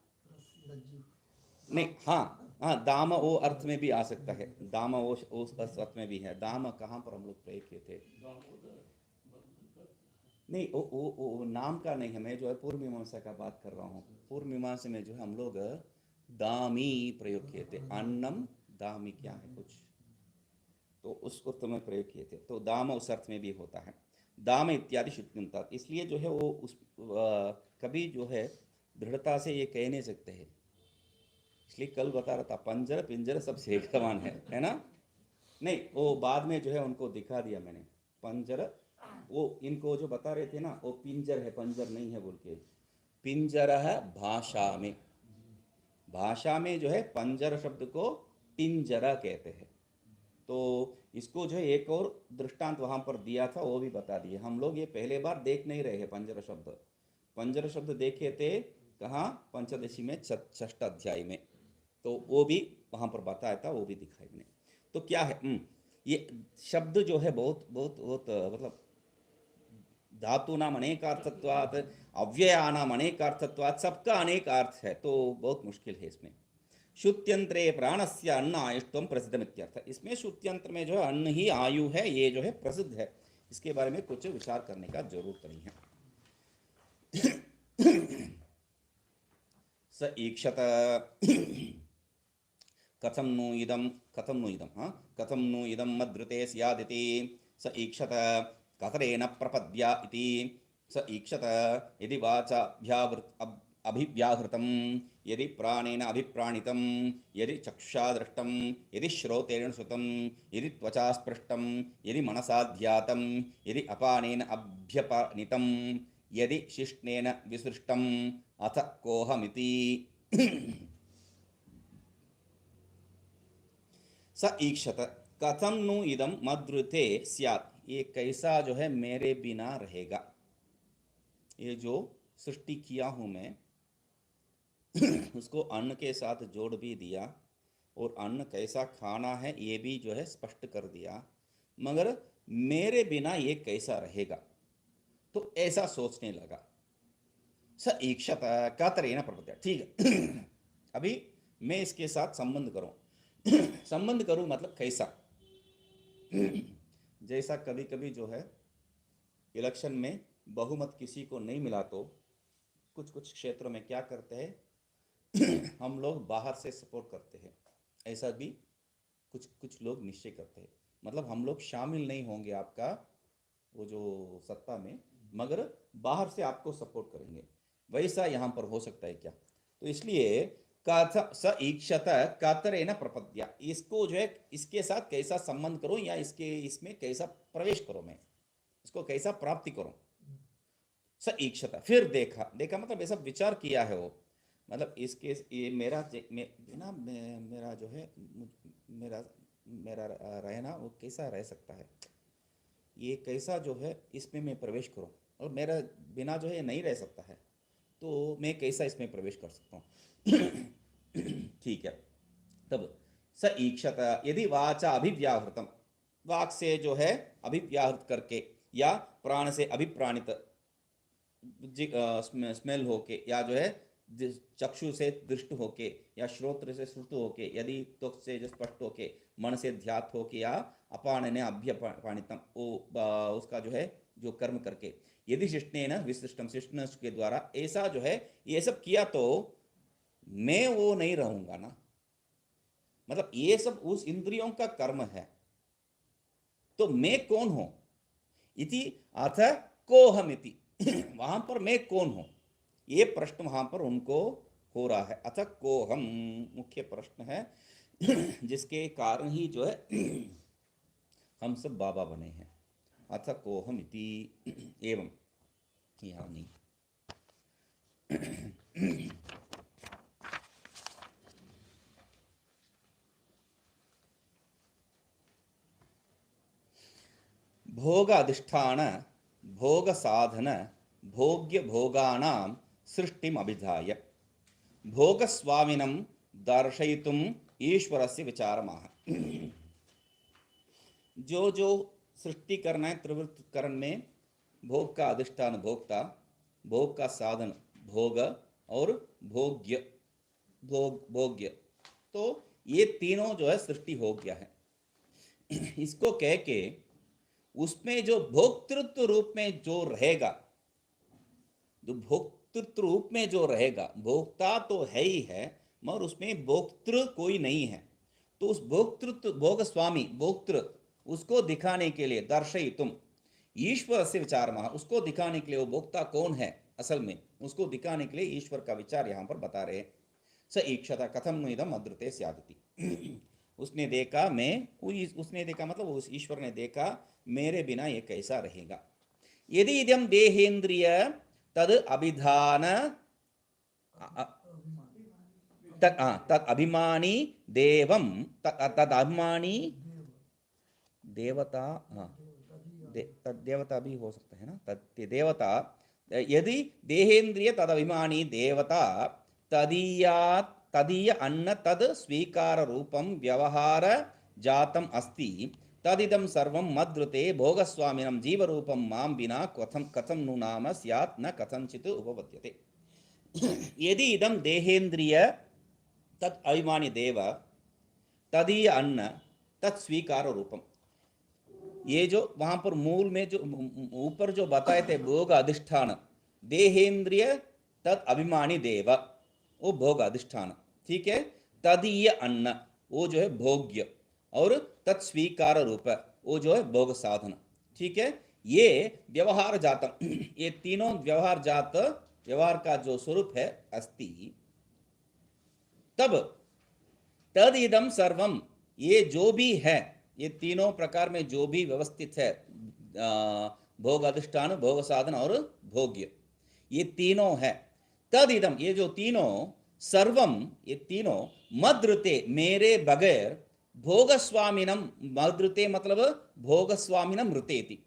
नहीं, हाँ हाँ, दाम वो अर्थ में भी आ सकता है, दाम वो उस अर्थ में भी है। दाम कहाँ पर हम लोग प्रयोग किए थे, नहीं वो नाम का नहीं है, मैं जो है पूर्व मीमांसा का बात कर रहा हूँ। पूर्व मीमांसा में जो है हम लोग दामी प्रयोग किए थे, अन्नम दामी क्या है कुछ, तो उस अर्थ में प्रयोग किए थे, तो दाम उस अर्थ में भी होता है, दाम इत्यादि शुद्धता। इसलिए जो है वो उस कभी जो है दृढ़ता से ये कह नहीं सकते हैं, इसलिए कल बता रहा था पंजर पिंजर सब समान है ना। नहीं, वो बाद में जो है उनको दिखा दिया मैंने, पंजर, वो इनको जो बता रहे थे ना, वो पिंजर है, पंजर नहीं है बोल के। पिंजर है भाषा में, भाषा में जो है पंजर शब्द को पिंजरा कहते हैं। तो इसको जो है एक और दृष्टांत वहां पर दिया था, वो भी बता दिए। हम लोग ये पहले बार देख नहीं रहे हैं पंजर शब्द, पंजर शब्द देखे थे कहाँ, पंचदशी में षष्ठ अध्याय में, तो वो भी वहां पर बताया था, वो भी दिखाई मैंने। तो क्या है, ये शब्द जो है बहुत बहुत बहुत मतलब धातूनाम अनेकार्थत्वात्, अव्ययानाम अनेकार्थत्वात्, सबका अनेक अर्थ है, तो बहुत मुश्किल है इसमें। श्रुत्यंतरे प्राणस्य अन्न आयुष्त्वम प्रसिद्धम इत्यर्थ, इसमें श्रुत्यंत्र में जो है अन्न ही आयु है, ये जो है प्रसिद्ध है, इसके बारे में कुछ विचार करने का जरूरत नहीं है। स ईक्षत कथम नु इदम, हाँ, कथम नु इदम मद्रुते स्यादिति, स ईक्षत कतरेण प्रपद्या इति, स ईक्षत यदि वाचाभ्यावृत अभिव्याहृतं, यदि प्राणेन अभिप्राणितं, यदि चक्षुषा दृष्टं, यदि श्रोतेन श्रुतं, यदि त्वचा स्पृष्टं, यदि मनसा ध्यातं, यदि अपानेन अभ्यपानितं, यदि शिष्णेन विसृष्टम्, अथ कोहमिति। स ईक्षत कथम नु इदम मद्रुते स्यात्, ये कैसा जो है मेरे बिना रहेगा, ये जो सृष्टि किया हूं मैं उसको अन्न के साथ जोड़ भी दिया, और अन्न कैसा खाना है ये भी जो है स्पष्ट कर दिया, मगर मेरे बिना ये कैसा रहेगा, तो ऐसा सोचने लगा। स ईक्षत कातरेण प्रपद्या, ठीक है। अभी मैं इसके साथ संबंध करूं, संबंध करूं मतलब कैसा, जैसा कभी कभी जो है इलेक्शन में बहुमत किसी को नहीं मिला तो कुछ कुछ क्षेत्रों में क्या करते हैं हम लोग बाहर से सपोर्ट करते हैं, ऐसा भी कुछ कुछ लोग निश्चय करते हैं, मतलब हम लोग शामिल नहीं होंगे आपका वो जो सत्ता में, मगर बाहर से आपको सपोर्ट करेंगे, वैसा यहाँ पर हो सकता है क्या। तो इसलिए कथ स ईक्षत कातरेण प्रपद्या, इसको जो है इसके साथ कैसा संबंध करूं, या इसमें कैसा प्रवेश करूं, मैं इसको कैसा प्राप्ति करूं। स ईक्षत, फिर देखा मतलब ऐसा विचार किया है वो, मतलब इसके ये बिना मेरा जो है मेरा मेरा रहना वो कैसा रह सकता है, ये कैसा जो है इसमें मैं प्रवेश करूं, और मेरा बिना जो है नहीं रह सकता है, तो मैं कैसा इसमें प्रवेश कर सकता हूँ। ठीक है, तब स ईक्षत, यदि वाचा अभिव्याहृतम, वाक से जो है अभिव्याहृत करके या प्राण से अभिप्राणित, स्मेल होके या जो है चक्षु से दृष्ट होके या श्रोत्र से श्रुत होके, यदि त्वक से जो स्पष्ट होके, मन से ध्यात होके या अपान ने अभ्यपाणितम, वो उसका जो है जो कर्म करके, यदि शिष्टेन विशिष्टम, शिष्ट के द्वारा ऐसा जो है ये सब किया, तो मैं वो नहीं रहूंगा ना, मतलब ये सब उस इंद्रियों का कर्म है, तो मैं कौन हूं इति अथ कोहम इति वहां पर मैं कौन हूं, ये प्रश्न वहां पर उनको हो रहा है। अथ कोहम मुख्य प्रश्न है जिसके कारण ही जो है हम सब बाबा बने हैं। अथ कोहम इति एवं, यहाँ नहीं भोग अधिष्ठान भोग साधन भोग्य भोगानां सृष्टिम अभिधाय भोग स्वामिनं दर्शयितुम ईश्वरस्य विचारमाह। जो जो सृष्टि करना है त्रिवृत्त करण में, भोग का अधिष्ठान भोक्ता, भोग का साधन भोग और भोग्य भोग्य, तो ये तीनों जो है सृष्टि हो गया है। इसको कह के उसमें जो भोक्तृत्व रूप में जो रहेगा, जो भोक्तृत्व रूप में जो रहेगा, भोक्ता तो है ही है मगर उसमें भोक्तृ कोई नहीं है, तो उस भोक्तृत्व भोग स्वामी भोक्तृ उसको दिखाने के लिए दर्शई तुम ईश्वर से विचार महा, उसको दिखाने के लिए वो भोक्ता कौन है असल में, उसको दिखाने के लिए ईश्वर का विचार यहाँ पर बता रहे हैं। स ईक्षता कथम इदम अदृते स्यादिति, उसने देखा मैं, उसने देखा मतलब उस ईश्वर ने देखा मेरे बिना ये कैसा रहेगा। यदि इदम देहेन्द्रिय तद अभिधान तद अभिमानी देवम, तद अभिमानी देवता, हाँ तद देवता भी हो सकता है ना, तद देवता, यदि देहेन्द्रिय तद अभिमानी देवता तदीय अन्न तद स्वीकार रूपम व्यवहार जातम अस्ति, तदिदं सर्वं मद्रुते भोगस्वामिनं जीवरूपं मां विना कथं नु नाम स्यात् न कथंचित् उपपद्यते। यदि इदं देहेन्द्रिय तत् अभिमानी देव तदीय अन्न तत् स्वीकार रूपम, ये जो वहां पर मूल में जो ऊपर जो बताए थे भोग अधिष्ठान, देहेन्द्रिय तत् अभिमानी देव वो भोग अधिष्ठान, ठीक है, तदीय अन्न वो जो है भोग्य, और तत्स्वीकार रूप वो जो है भोग साधन, ठीक है, ये व्यवहार जात ये तीनों व्यवहार जात व्यवहार का जो स्वरूप है अस्ति, तब तद इदम सर्वम, ये जो भी है, ये तीनों प्रकार में जो भी व्यवस्थित है, भोग अधिष्ठान भोग साधन और भोग्य, ये तीनों है, तद इदम ये जो तीनों, सर्वम ये तीनों, मद्रुते मेरे बगैर, भोगस्वामिनम मद्रुते मतलब भोगस्वामिनम ऋतेति,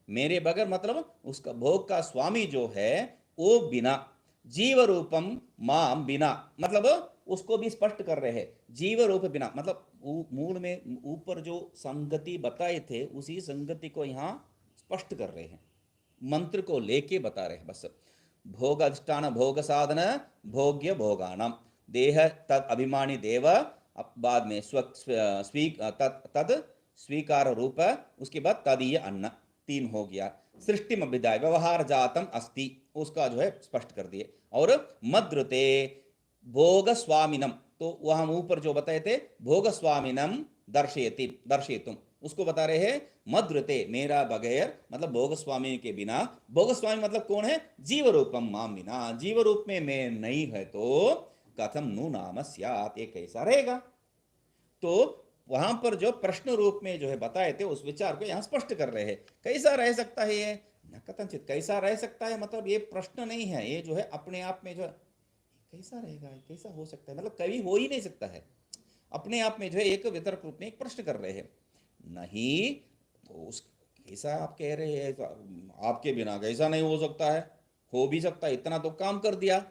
मेरे बगैर मतलब उसका भोग का स्वामी जो है वो बिना, जीव रूपम माम बिना, मतलब उसको भी स्पष्ट कर रहे हैं, जीव रूप बिना मतलब मूल में ऊपर जो संगति बताए थे उसी संगति को यहाँ स्पष्ट कर रहे हैं, मंत्र को लेके बता रहे हैं बस। भोग अधिष्ठान भोग साधन भोग्य भोगानाम देह तद अभिमानी देव, बाद में तद स्वीकार रूप, उसके बाद तदीय अन्न, तीन हो गया। सृष्टि में विदाय व्यवहार जातम अस्ति उसका जो है स्पष्ट कर दिए, और मद्रुते भोग स्वामिनम, तो वहां ऊपर जो बताए थे भोग स्वामिनम दर्शयितुम उसको बता रहे हैं, मद्रुते मेरा बगैर मतलब भोग स्वामी के बिना, भोग स्वामी मतलब कौन है, जीव रूपम माम बिना, जीव रूप में मैं नहीं है तो कथम नु नाम स्यात्, ये कैसा रहेगा। तो वहां पर जो प्रश्न रूप में जो है बताए थे उस विचार को यहाँ स्पष्ट कर रहे हैं, कैसा रह सकता है ये, न कथनचित कैसा रह सकता है, मतलब ये प्रश्न नहीं है, ये जो है अपने आप में जो कैसा रहेगा, कैसा हो सकता है, मतलब कभी हो ही नहीं सकता है, अपने आप में जो है एक वितर्क रूप में एक प्रश्न कर रहे हैं, नहीं तो उस कैसा आप कह रहे हैं, तो आपके बिना कैसा नहीं हो सकता है, हो भी सकता है, इतना तो काम कर दिया।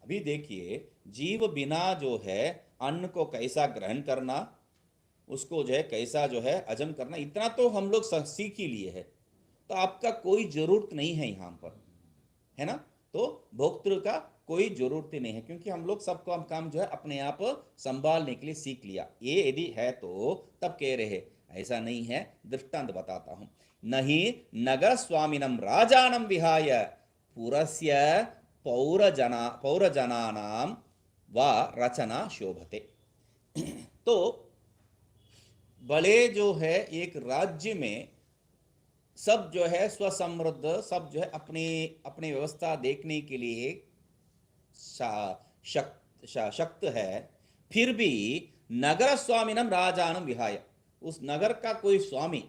अभी देखिए जीव बिना जो है अन्न को कैसा ग्रहण करना, उसको जो है कैसा जो है हजम करना, इतना तो हम लोग सीख ही लिए है। तो आपका कोई जरूरत नहीं है यहाँ पर, है ना। तो भोक्तृ का कोई जरूरत ही नहीं है, क्योंकि हम लोग सब काम जो है अपने आप संभालने के लिए सीख लिया। ये यदि है तो तब कह रहे हैं ऐसा नहीं है। दृष्टांत बताता हूं। नहीं नगर स्वामिनम राजानम विहाय पुरस्य पौरजनानाम वा रचना शोभते। तो बड़े जो है एक राज्य में सब जो है स्वसमृद्ध, सब जो है अपनी अपनी व्यवस्था देखने के लिए शक्त है। फिर भी नगर स्वामिनम राजानम विहाय, उस नगर का कोई स्वामी,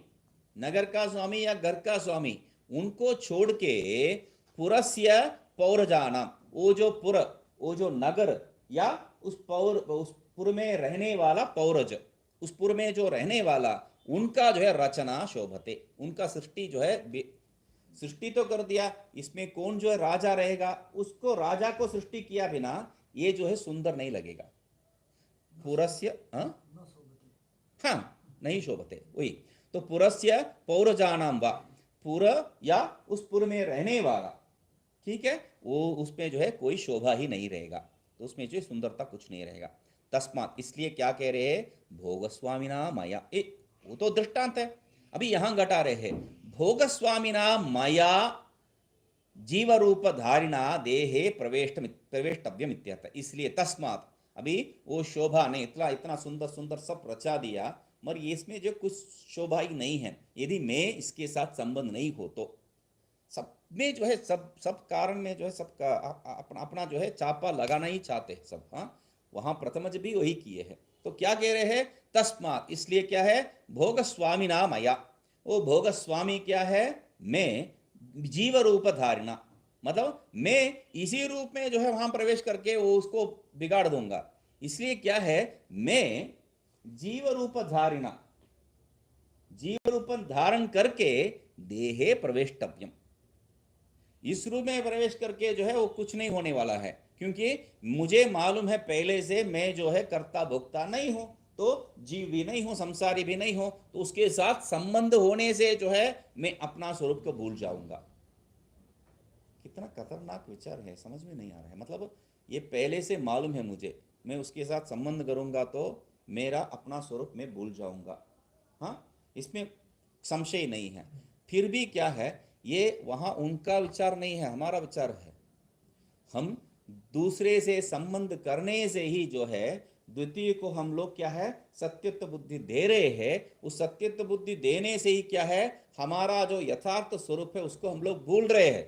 नगर का स्वामी या घर का स्वामी, उनको छोड़ के पुरस्य पौरजानाम, वो जो पुर, वो जो नगर या उस पुर में रहने वाला पौरज, उस पुर में जो रहने वाला, उनका जो है रचना शोभते, उनका सृष्टि जो है, सृष्टि तो कर दिया, इसमें कौन जो है राजा रहेगा, उसको राजा को सृष्टि किया बिना ये जो है सुंदर नहीं लगेगा। पुरस्य हाँ नहीं शोभते, वही तो पुरस्य पौरजानाम वा, पुर या उस पुर में रहने वाला, ठीक है, वो उसमें जो है कोई शोभा ही नहीं रहेगा, तो उसमें जो सुंदरता कुछ नहीं रहेगा। तस्मात, इसलिए क्या कह रहे हैं, भोगस्वामिना माया, वो तो दृष्टांत है। अभी यहां घटा रहे हैं, भोगस्वामिना माया जीव रूप धारिणा देहे प्रवेष्टव्यम इत्यर्थ। इसलिए तस्मात, अभी वो शोभा नहीं, इतना इतना सुंदर सुंदर सब रचा दिया, मगर इसमें जो कुछ शोभा ही नहीं है, यदि मैं इसके साथ संबंध नहीं हो तो सब में जो है सब सब कारण में जो है सबका अपना अपना जो है चापा लगाना ही चाहते सब। हाँ, वहां प्रथमज भी वही किए हैं। तो क्या कह रहे हैं, तस्मात, इसलिए क्या है, भोग स्वामी नाम मया, वो भोग स्वामी क्या है, मैं जीव रूप धारिणा, मतलब मैं इसी रूप में जो है वहां प्रवेश करके वो उसको बिगाड़ दूंगा। इसलिए क्या है, मैं जीव रूप धारिणा, जीव रूप धारण करके देहे प्रवेष्टव्यम, इस रूप में प्रवेश करके जो है वो कुछ नहीं होने वाला है, क्योंकि मुझे मालूम है पहले से मैं जो है कर्ता भोक्ता नहीं हूं, तो जीव भी नहीं हूं, संसारी भी नहीं हूं, तो उसके साथ संबंध होने से जो है मैं अपना स्वरूप को भूल जाऊंगा। कितना खतरनाक विचार है, समझ में नहीं आ रहा है। मतलब ये पहले से मालूम है मुझे, मैं उसके साथ संबंध करूंगा तो मेरा अपना स्वरूप मैं भूल जाऊंगा। हाँ, इसमें संशय नहीं है। फिर भी क्या है, ये वहां उनका विचार नहीं है, हमारा विचार है। हम दूसरे से संबंध करने से ही जो है द्वितीय को हम लोग क्या है, सत्यत्व बुद्धि दे रहे हैं। उस सत्यत्व बुद्धि देने से ही क्या है, हमारा जो यथार्थ स्वरूप है उसको हम लोग भूल रहे हैं।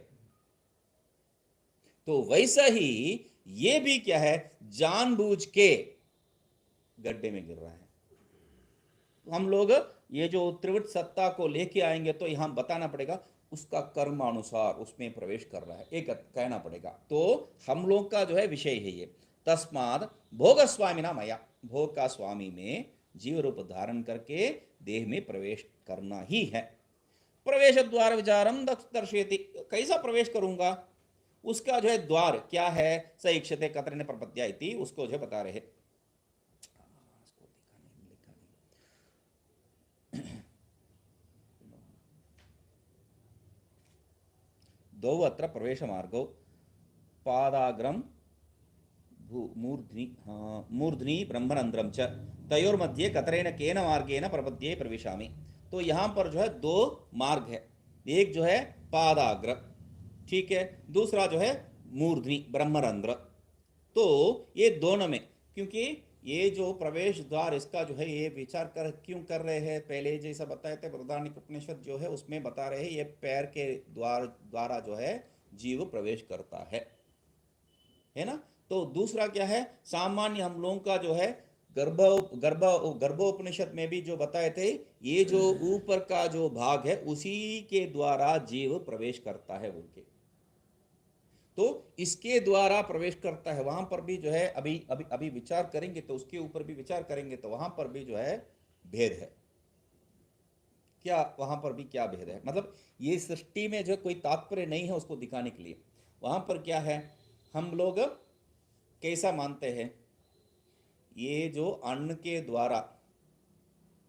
तो वैसा ही ये भी क्या है, जानबूझ के गड्ढे में गिर रहा है। हम लोग ये जो त्रिवृत सत्ता को लेके आएंगे तो यहां बताना पड़ेगा उसका कर्मानुसार उसमें प्रवेश कर रहा है, एक कहना पड़ेगा। तो हम लोग का जो है विषय है ये, तस्माद भोग स्वामी ना मया, भोग का स्वामी में जीव रूप धारण करके देह में प्रवेश करना ही है। प्रवेश द्वार विचारम दर्शयति, कैसा प्रवेश करूंगा, उसका जो है द्वार क्या है, स इक्षते कतरेण प्रपद्या इति, उसको जो है बता रहे। दो अत्र प्रवेश मार्गो पादाग्रम मूर्धनि ब्रह्मरंध्रम च तयोर्मध्ये कतरेण केन मार्गेण प्रपद्ये प्रविशामि। तो यहां पर जो है दो मार्ग है, एक जो है पादाग्र, ठीक है, दूसरा जो है मूर्धनि ब्रह्मरंध्र। तो ये दोनों में, क्योंकि ये जो प्रवेश द्वार इसका जो है ये विचार कर क्यों कर रहे हैं, पहले जैसा बताए थे बृहदारण्यक उपनिषद जो है उसमें बता रहे हैं ये पैर के द्वारा जो है जीव प्रवेश करता है ना। तो दूसरा क्या है, सामान्य हम लोगों का जो है गर्भोपनिषद में भी जो बताए थे, ये जो ऊपर का जो भाग है उसी के द्वारा जीव प्रवेश करता है उनके, तो इसके द्वारा प्रवेश करता है। वहां पर भी जो है अभी अभी अभी विचार करेंगे तो उसके ऊपर भी विचार करेंगे, तो वहां पर भी जो है भेद है। क्या वहां पर भी क्या भेद है, मतलब ये सृष्टि में जो कोई तात्पर्य नहीं है उसको दिखाने के लिए। वहां पर क्या है, हम लोग कैसा मानते हैं, ये जो अन्न के द्वारा,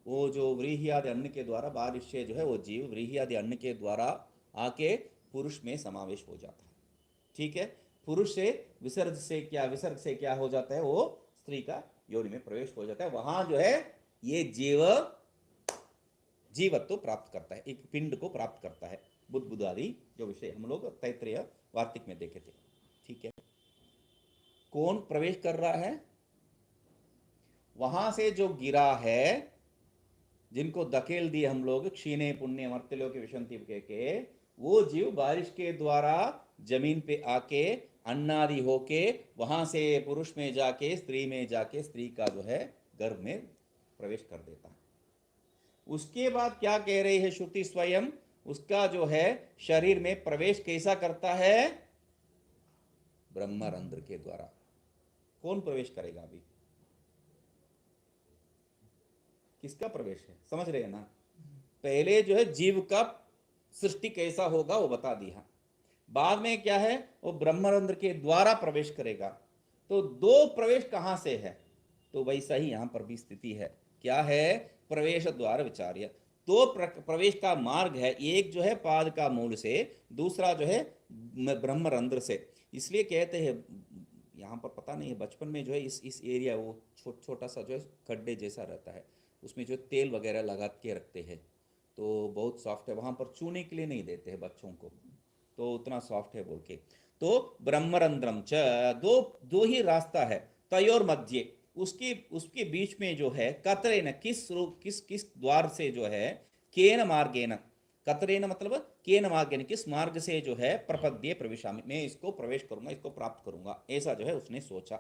वो जो व्रीहि आदि अन्न के द्वारा बारिश से जो है वो जीव व्रीहि आदि अन्न के द्वारा आके पुरुष में समावेश हो जाता है। ठीक है, पुरुष से विसर्ग से क्या हो जाता है, वो स्त्री का योनि में प्रवेश हो जाता है। वहां जो है ये जीवत्व तो प्राप्त करता है, एक पिंड को प्राप्त करता है। बुद्ध आदि जो विषय हम लोग तैत्तरीय वार्तिक में देखे थे। ठीक है, कौन प्रवेश कर रहा है, वहां से जो गिरा है, जिनको धकेल दिए हम लोग क्षीणे पुण्य मर्त्यलोक के विशंति के, वो जीव बारिश के द्वारा जमीन पे आके अन्नादि होके वहां से पुरुष में जाके स्त्री में जाके स्त्री का जो है गर्भ में प्रवेश कर देता है। उसके बाद क्या कह रही है श्रुति स्वयं, उसका जो है शरीर में प्रवेश कैसा करता है, ब्रह्मरंध्र के द्वारा। कौन प्रवेश करेगा अभी, किसका प्रवेश है, समझ रहे हैं ना। पहले जो है जीव का सृष्टि कैसा होगा वो बता दिया, बाद में क्या है वो ब्रह्मरंध्र के द्वारा प्रवेश करेगा। तो दो प्रवेश कहां से है, तो वैसा ही यहां पर भी स्थिति है। क्या है, प्रवेश द्वार विचार्य। दो प्रवेश का मार्ग है, एक जो है पाद का मूल से, दूसरा जो है ब्रह्मरंध्र से। इसलिए कहते हैं यहाँ पर पता नहीं है, बचपन में जो है इस एरिया वो छोटा सा जो है खड्डे जैसा रहता है, उसमें जो तेल वगैरह लगा के रखते हैं, तो बहुत सॉफ्ट है, वहाँ पर चूने के लिए नहीं देते हैं बच्चों को, तो उतना सॉफ्ट है बोल के। तो ब्रह्मरंध्रम च, दो ही रास्ता है, तयोर मध्य, उसके बीच में जो है कतरेन, किस द्वार से जो है, केन मार्गेन, कतरेन मतलब केन मार्गेन, किस मार्ग से जो है प्रपद्ये प्रविशामि, मैं इसको प्रवेश करूंगा, इसको प्राप्त करूंगा, ऐसा जो है उसने सोचा।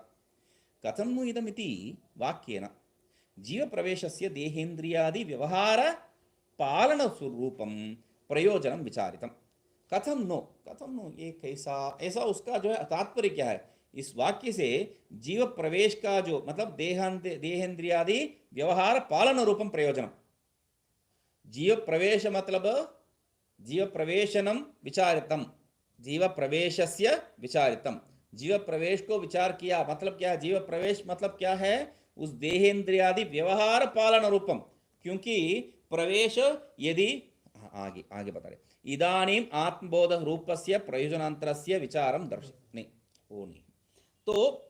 कथम इदमिति वाक्येन जीव प्रवेशस्य देहेन्द्रियादि व्यवहार पालन स्वरूपम प्रयोजनम विचारितम। कथम नो ये कैसा, ऐसा उसका जो है तात्पर्य क्या है, इस वाक्य से जीव प्रवेश का जो मतलब देहेन्द्रियादि व्यवहार पालन रूपम प्रयोजनम। जीव प्रवेश मतलब जीव प्रवेशनम विचारितम, जीव प्रवेशस्य विचारितम, जीव प्रवेश को विचार किया, मतलब क्या है, जीव प्रवेश मतलब क्या है, उस देहेन्द्रियादि व्यवहार पालन रूपम। क्योंकि प्रवेश यदि आगे आगे बता रहे, इदानीम आत्मबोध रूपस्य प्रयोजनांतरस्य विचारम दर्श नहीं, वो नहीं। तो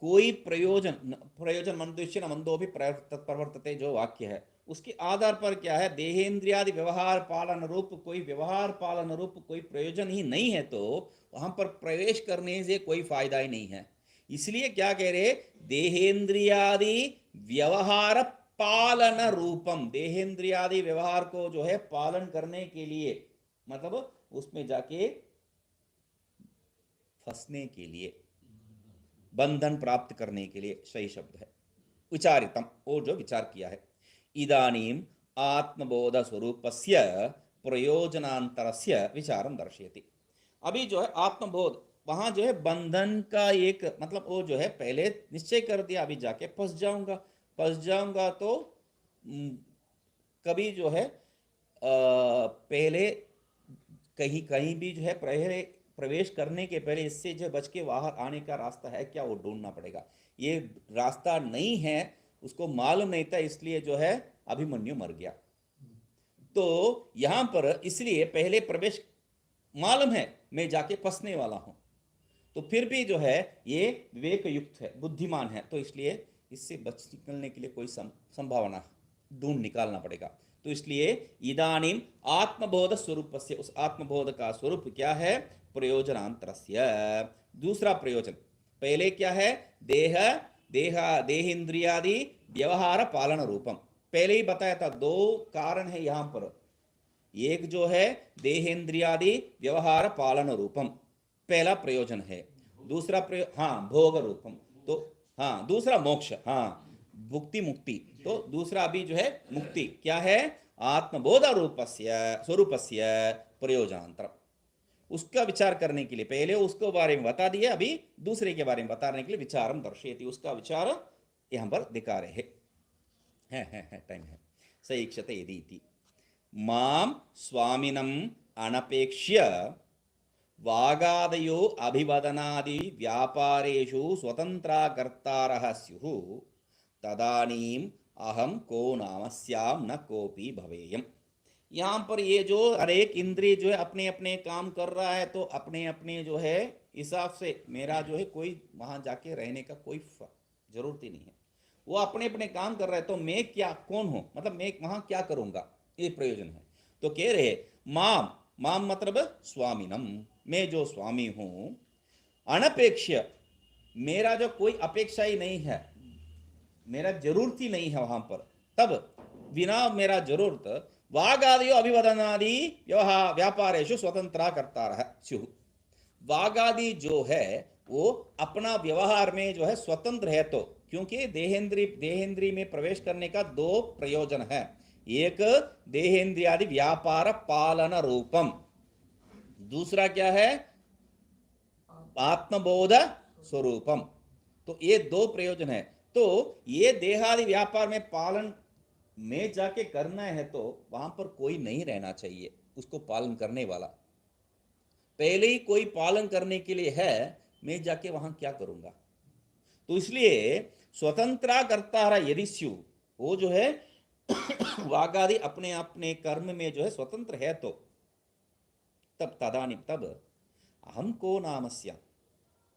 कोई प्रयोजन मनुष्य न मंदो भी प्रवर्तते जो वाक्य है, उसके आधार पर क्या है, देहेन्द्रियादि व्यवहार पालन रूप कोई व्यवहार पालन रूप कोई प्रयोजन ही नहीं है, तो वहां पर प्रवेश करने से कोई फायदा ही नहीं है। इसलिए क्या कह रहे, देहेन्द्रियादि व्यवहार पालन रूपम, देहेन्द्रियादि व्यवहार को जो है पालन करने के लिए, मतलब उसमें जाके फंसने के लिए, बंधन प्राप्त करने के लिए, सही शब्द है विचारितम, और जो विचार किया है। इदानीम आत्मबोध स्वरूपस्य प्रयोजनांतरस्य विचारम दर्शयति। अभी जो है आत्मबोध, वहां जो है बंधन का एक मतलब वो जो है पहले निश्चय कर दिया, अभी जाके फंस जाऊंगा तो कभी जो है पहले कहीं कहीं भी जो है पहले प्रवेश करने के पहले इससे जो बच के बाहर आने का रास्ता है क्या, वो ढूंढना पड़ेगा। ये रास्ता नहीं है, उसको मालूम नहीं था, इसलिए जो है अभिमन्यु मर गया। तो यहां पर इसलिए पहले प्रवेश मालूम है मैं जाके फंसने वाला हूं, तो फिर भी जो है ये विवेक युक्त है, बुद्धिमान है, तो इसलिए इससे बच निकलने के लिए कोई संभावना ढूंढ निकालना पड़ेगा। तो इसलिए इदानीम आत्मबोध स्वरूप से, उस आत्मबोध का स्वरूप क्या है, प्रयोजनांतरस्य, दूसरा प्रयोजन। पहले क्या है, देहेन्द्रियादि व्यवहार पालन रूपम, पहले ही बताया था, दो कारण है यहां पर, एक जो है देहेन्द्रियादि व्यवहार पालन रूपम, पहला प्रयोजन है, दूसरा भोग रूपम, तो दूसरा मोक्ष, भुक्ति मुक्ति, तो दूसरा अभी जो है मुक्ति क्या है, आत्मबोध रूपस्य स्वरूपस्य प्रयोजनांतर, उसका विचार करने के लिए पहले उसको बारे में बता दिया, अभी दूसरे के बारे में बताने के लिए विचारम दर्शयति, उसका विचार यहां पर दिखा रहे हैं। टाइम है, सईक्षते यदि माम स्वामिनम अनपेक्ष्य वागादयो अभिवदनादि व्यापारेषु स्वतंत्रा कर्तारः स्युः तदानीम अहम को नामस्याम न कोपी भवेयम। यहाँ पर ये जो हर एक इंद्रिय जो है अपने अपने काम कर रहा है, तो अपने अपने जो है हिसाब से मेरा जो है कोई वहां जाके रहने का कोई जरूरत ही नहीं है। वो अपने अपने काम कर रहा है, तो मैं क्या कौन हूं, मतलब मैं वहां क्या करूंगा, ये प्रयोजन है। तो कह रहे माम, माम मतलब स्वामिनम, मैं जो स्वामी हूं, अनपेक्ष, मेरा जो कोई अपेक्षा ही नहीं है, मेरा जरूरत ही नहीं है वहां पर, तब बिना मेरा जरूरत वागादियो अभिवदनादि व्यवहार व्यापारेशु स्वतंत्रा करता रह स्युः। वागादि जो है वो अपना व्यवहार में जो है स्वतंत्र है, तो क्योंकि देहेंद्री में प्रवेश करने का दो प्रयोजन है। एक देहेंद्रियादि व्यापार पालन रूपम, दूसरा क्या है, आत्मबोध स्वरूपम। तो ये दो प्रयोजन है। तो ये देहादि व्यापार में पालन में जाके करना है, तो वहां पर कोई नहीं रहना चाहिए उसको पालन करने वाला। पहले ही कोई पालन करने के लिए है, मैं जाके वहां क्या करूंगा। तो इसलिए स्वतंत्रा करता रहा यदि स्यु, वो जो है वागादि अपने अपने कर्म में जो है स्वतंत्र है, तो तब तदानी तब अहम को नामस्या,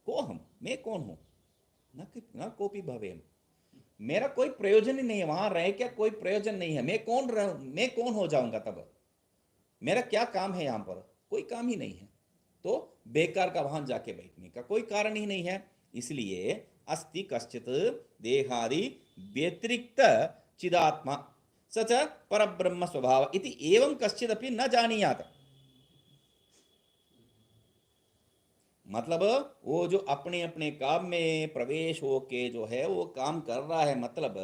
को हम, मैं कौन हूं, न कोपी भवेम, मेरा कोई प्रयोजन ही नहीं है वहां रह के, कोई प्रयोजन नहीं है। मैं कौन हो जाऊंगा, तब मेरा क्या काम है यहां पर, कोई काम ही नहीं है। तो बेकार का वहां जाके बैठने का कोई कारण ही नहीं है। इसलिए अस्ति कश्चित देहादि व्यतिरिक्त चिदात्मा सच परब्रह्म स्वभाव इति एवं कश्चित अपि न जानीयात। मतलब वो जो अपने अपने काम में प्रवेश होके जो है वो काम कर रहा है, मतलब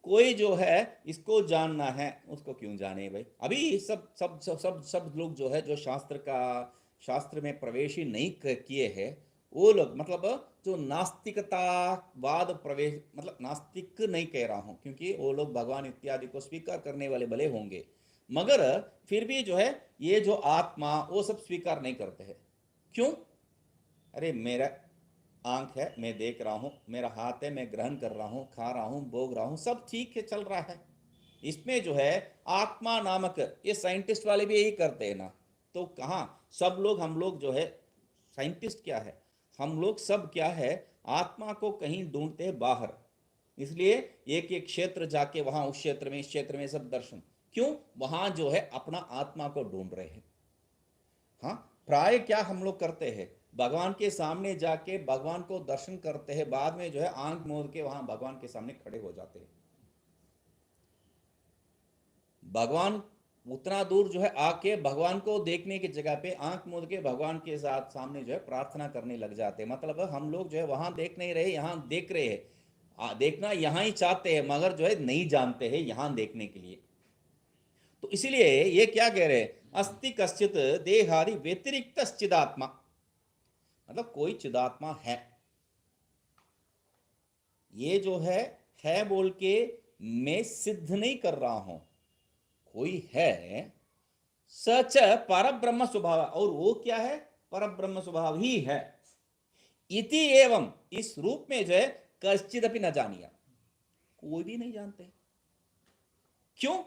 कोई जो है इसको जानना है, उसको क्यों जाने भाई। अभी सब सब सब सब सब लोग जो है जो शास्त्र में प्रवेश ही नहीं किए हैं, वो लोग, मतलब जो नास्तिकतावाद प्रवेश, मतलब नास्तिक नहीं कह रहा हूं, क्योंकि वो लोग भगवान इत्यादि को स्वीकार करने वाले भले होंगे, मगर फिर भी जो है ये जो आत्मा वो सब स्वीकार नहीं करते हैं। क्यों? अरे मेरा आंख है, मैं देख रहा हूँ, मेरा हाथ है, मैं ग्रहण कर रहा हूँ, खा रहा हूँ, भोग रहा हूँ, सब ठीक है, चल रहा है। इसमें जो है आत्मा नामक, ये साइंटिस्ट वाले भी यही करते हैं ना। तो कहाँ सब लोग, हम लोग जो है साइंटिस्ट क्या है, हम लोग सब क्या है, आत्मा को कहीं ढूंढते हैं बाहर। इसलिए एक एक क्षेत्र जाके वहां उस क्षेत्र में, इस क्षेत्र में सब दर्शन, क्यों, वहां जो है अपना आत्मा को ढूंढ रहे हैं। हाँ, प्राय क्या हम लोग करते हैं, भगवान के सामने जाके भगवान को दर्शन करते हैं, बाद में जो है आंख मूंद के वहां भगवान के सामने खड़े हो जाते हैं। भगवान उतना दूर जो है आके भगवान को देखने की जगह पे आंख मूंद के भगवान के साथ सामने जो है प्रार्थना करने लग जाते हैं। मतलब हम लोग जो है वहां देख नहीं रहे, यहाँ देख रहे हैं। देखना यहाँ ही चाहते हैं, मगर जो है नहीं जानते हैं यहाँ देखने के लिए। तो इसीलिए ये क्या कह रहे हैं, अस्ति कश्चित देहादि व्यतिरिक्त चिदात्मा, मतलब कोई चिदात्मा है। ये जो है बोल के मैं सिद्ध नहीं कर रहा हूं, कोई है, सच पर ब्रह्म स्वभाव, और वो क्या है, पर ब्रह्म स्वभाव ही है। इति एवं, इस रूप में जो है कश्चित अपनी न जानिया, कोई भी नहीं जानते। क्यों?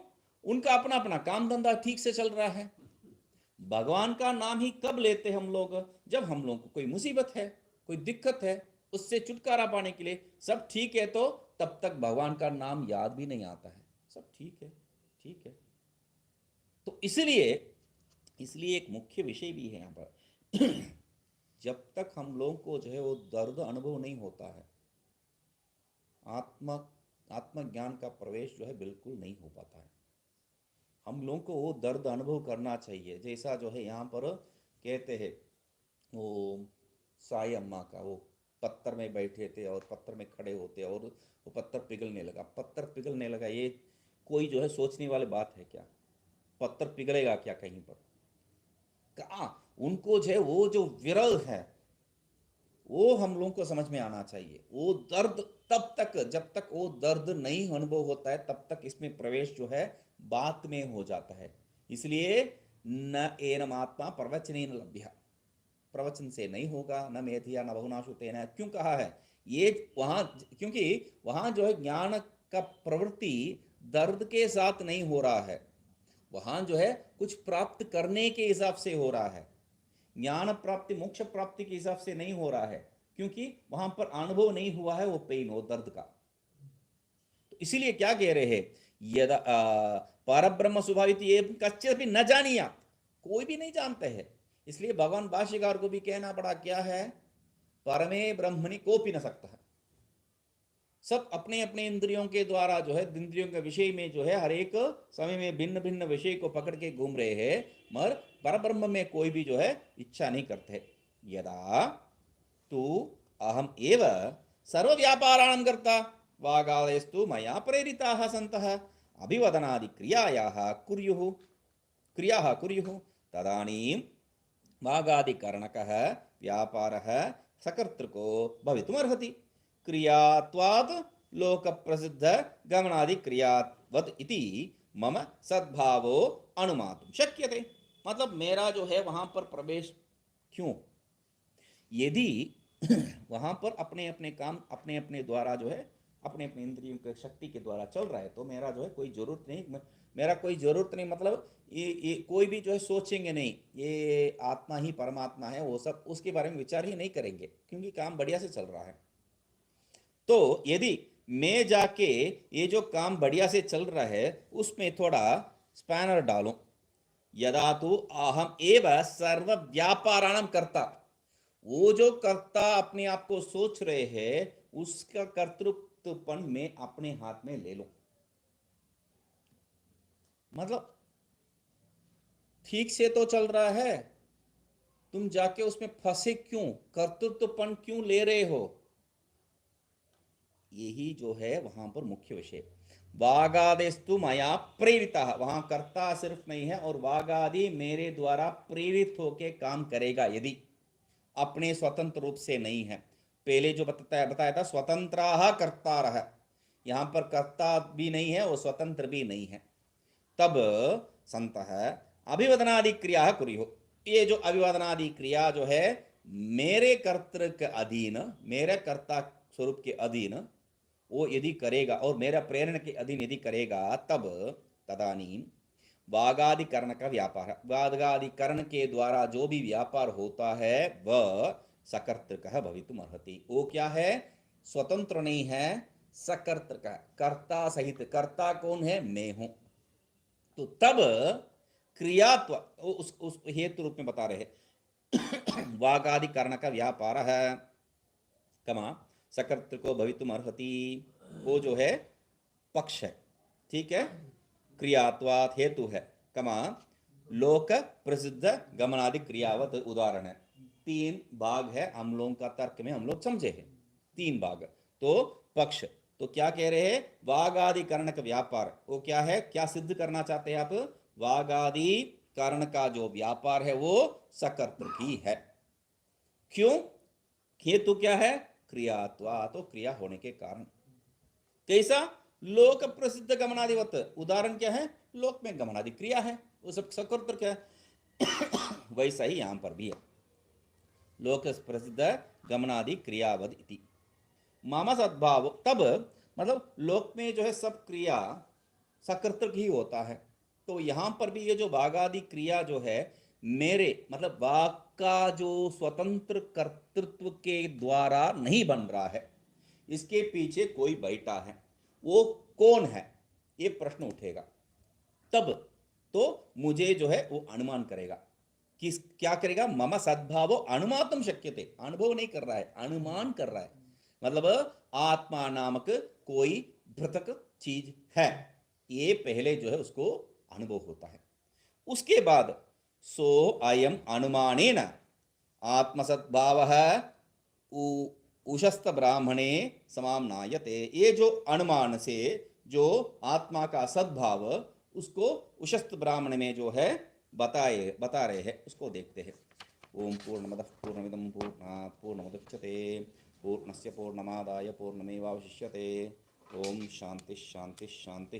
उनका अपना अपना काम धंधा ठीक से चल रहा है। भगवान का नाम ही कब लेते हम लोग, जब हम लोग को कोई मुसीबत है, कोई दिक्कत है, उससे छुटकारा पाने के लिए। सब ठीक है तो तब तक भगवान का नाम याद भी नहीं आता है, सब ठीक है, ठीक है। तो इसलिए इसलिए एक मुख्य विषय भी है यहाँ पर जब तक हम लोगों को जो है वो दर्द अनुभव नहीं होता है, आत्मा आत्मज्ञान का प्रवेश जो है बिल्कुल नहीं हो पाता है। हम लोगों को वो दर्द अनुभव करना चाहिए, जैसा जो है यहाँ पर कहते हैं वो साई अम्मा का, वो पत्थर में बैठे थे और पत्थर में खड़े होते और वो पत्थर पिघलने लगा, पत्थर पिघलने लगा। ये कोई जो है सोचने वाली बात है क्या, पत्थर पिघलेगा क्या कहीं पर? कहाँ उनको जो है वो जो विरल है वो हम लोगों को समझ में आना चाहिए। वो दर्द तब तक, जब तक वो दर्द नहीं अनुभव होता है तब तक इसमें प्रवेश जो है बात में हो जाता है। इसलिए न एनम आत्मा प्रवचन लभ्य, प्रवचन से नहीं होगा, न मेधिया न बहुना श्रुतेन। क्यों कहा है ये वहां? क्योंकि वहां जो है ज्ञान का प्रवृत्ति दर्द के साथ नहीं हो रहा है, वहां जो है कुछ प्राप्त करने के हिसाब से हो रहा है। ज्ञान प्राप्ति मोक्ष प्राप्ति के हिसाब से नहीं हो रहा है, क्योंकि वहां पर अनुभव नहीं हुआ है वो पेन, वो दर्द का। तो इसीलिए क्या कह रहे हैं, यदा परब्रह्म स्वभावित ये कच्चे भी न जानिया, कोई भी नहीं जानते हैं। इसलिए भगवान भाष्यकार को भी कहना पड़ा क्या है, परमे ब्रह्मणि कोपी न सकता है। सब अपने अपने इंद्रियों के द्वारा जो है, इंद्रियों के विषय में जो है हर एक समय में भिन्न भिन्न विषय को पकड़ के घूम रहे हैं, मगर परब्रह्म में कोई भी जो है इच्छा नहीं करते। यदा तू अहम एव सर्व व्यापाराणां कर्ता वागादयस्तु मया प्रेरिताः सन्तः अभिवदनादि क्रियायाः कुर्युः तदानीं वागादिकरणकः व्यापारः सकर्तृको भवितुमर्हति। क्रियात्वात् लोक प्रसिद्ध गमनादि क्रियावत् इति मम सद्भावो अनुमातुं शक्यते। मतलब मेरा जो है वहां पर प्रवेश क्यों? यदि वहां पर अपने अपने काम अपने अपने द्वारा जो है अपने अपने इंद्रियों के शक्ति के द्वारा चल रहा है, तो मेरा जो है कोई जरूरत नहीं, मेरा कोई जरूरत नहीं। मतलब ये कोई भी जो है सोचेंगे नहीं ये आत्मा ही परमात्मा है, वो सब उसके बारे में विचार ही नहीं करेंगे, क्योंकि काम बढ़िया से चल रहा है। तो यदि मैं जाके ये जो काम बढ़िया से चल रहा है उसमें थोड़ा स्पैनर डालूं, यदा तो अहम एव सर्व व्यापाराणां कर्ता, वो जो कर्ता अपने आप को सोच रहे हैं उसका कर्तृत्वपन मैं अपने हाथ में ले लूं। मतलब ठीक से तो चल रहा है, तुम जाके उसमें फंसे क्यों, कर्तृत्वपन क्यों ले रहे हो? यही जो है वहां पर मुख्य विषय। वागादेस्तु मया प्रेरिता, वहां कर्ता सिर्फ नहीं है, और वागादि मेरे द्वारा प्रेरित होके काम करेगा यदि अपने स्वतंत्र रूप से नहीं है। पहले जो बताया था स्वतंत्र कर्ता रहा, यहां पर कर्ता भी नहीं है और स्वतंत्र भी नहीं है। तब संत अभिवदनादि क्रिया कुरियो, ये जो अभिवदनादि क्रिया जो है मेरे कर्तृ के अधीन, मेरे कर्ता स्वरूप के अधीन वो यदि करेगा और मेरा प्रेरणा के अधीन यदि करेगा, तब तदानीम वागादिकरण का व्यापार, वागादिकरण के द्वारा जो भी व्यापार होता है वह सकर्तृक भवितुम अर्हति। वो क्या है? स्वतंत्र नहीं है, सकर्तृक, कर्ता सहित। कर्ता कौन है? मैं हूं। तो तब क्रियात्व उस हेतु रूप में बता रहे वागादिकरण का व्यापार है कमा सकर्तृको भवितुम अर्हति, वो जो है पक्ष है, ठीक है। क्रियात्वात् हेतु है, कमा लोक प्रसिद्ध गमनादि क्रियावत उदाहरण है। तीन भाग है हम लोगों का तर्क में, हम लोग समझे हैं तीन भाग। तो पक्ष तो क्या कह रहे हैं? वागादि कर्ण का व्यापार, वो क्या है? क्या सिद्ध करना चाहते हैं आप? वागादि कर्ण का जो व्यापार है वो सकर्तृक ही है। क्यों? हेतु क्या है? क्रियात्वा, तो क्रिया होने के कारण। कैसा? लोक प्रसिद्ध गमनादिवत, उदाहरण क्या है? लोक में गमनादि क्रिया है, वो सब सकर्तृक है। वैसा ही यहां पर भी है, लोक प्रसिद्ध गमनादि क्रियावद इति मामा सद्भाव। तब मतलब लोक में जो है सब क्रिया सकर्तृक ही होता है, तो यहां पर भी ये जो भागादि क्रिया जो है मेरे मतलब वाक का जो स्वतंत्र कर्तृत्व के द्वारा नहीं बन रहा है, इसके पीछे कोई बैठा है, वो कौन है? ये प्रश्न उठेगा। तब तो मुझे जो है वो अनुमान करेगा, किस क्या करेगा? मम सद्भावो अनुमातुम शक्यते, अनुभव नहीं कर रहा है, अनुमान कर रहा है। मतलब आत्मा नामक कोई पृथक चीज है, ये पहले जो है उसको अनुभव होता है। उसके बाद सो अयम अनुमानेन आत्मसद्भावः उशस्त ब्राह्मणे समाम्नायते, ये जो अनुमान से जो आत्मा का सद्भाव उसको उशस्त ब्राह्मण में जो है बता रहे हैं, उसको देखते हैं। ओम पूर्णमदः पूर्णमिदं पूर्णात् पूर्णमुदच्यते पूर्णस्य पूर्णमादाय पूर्णमेवावशिष्यते। ओम शांति शांति शांति।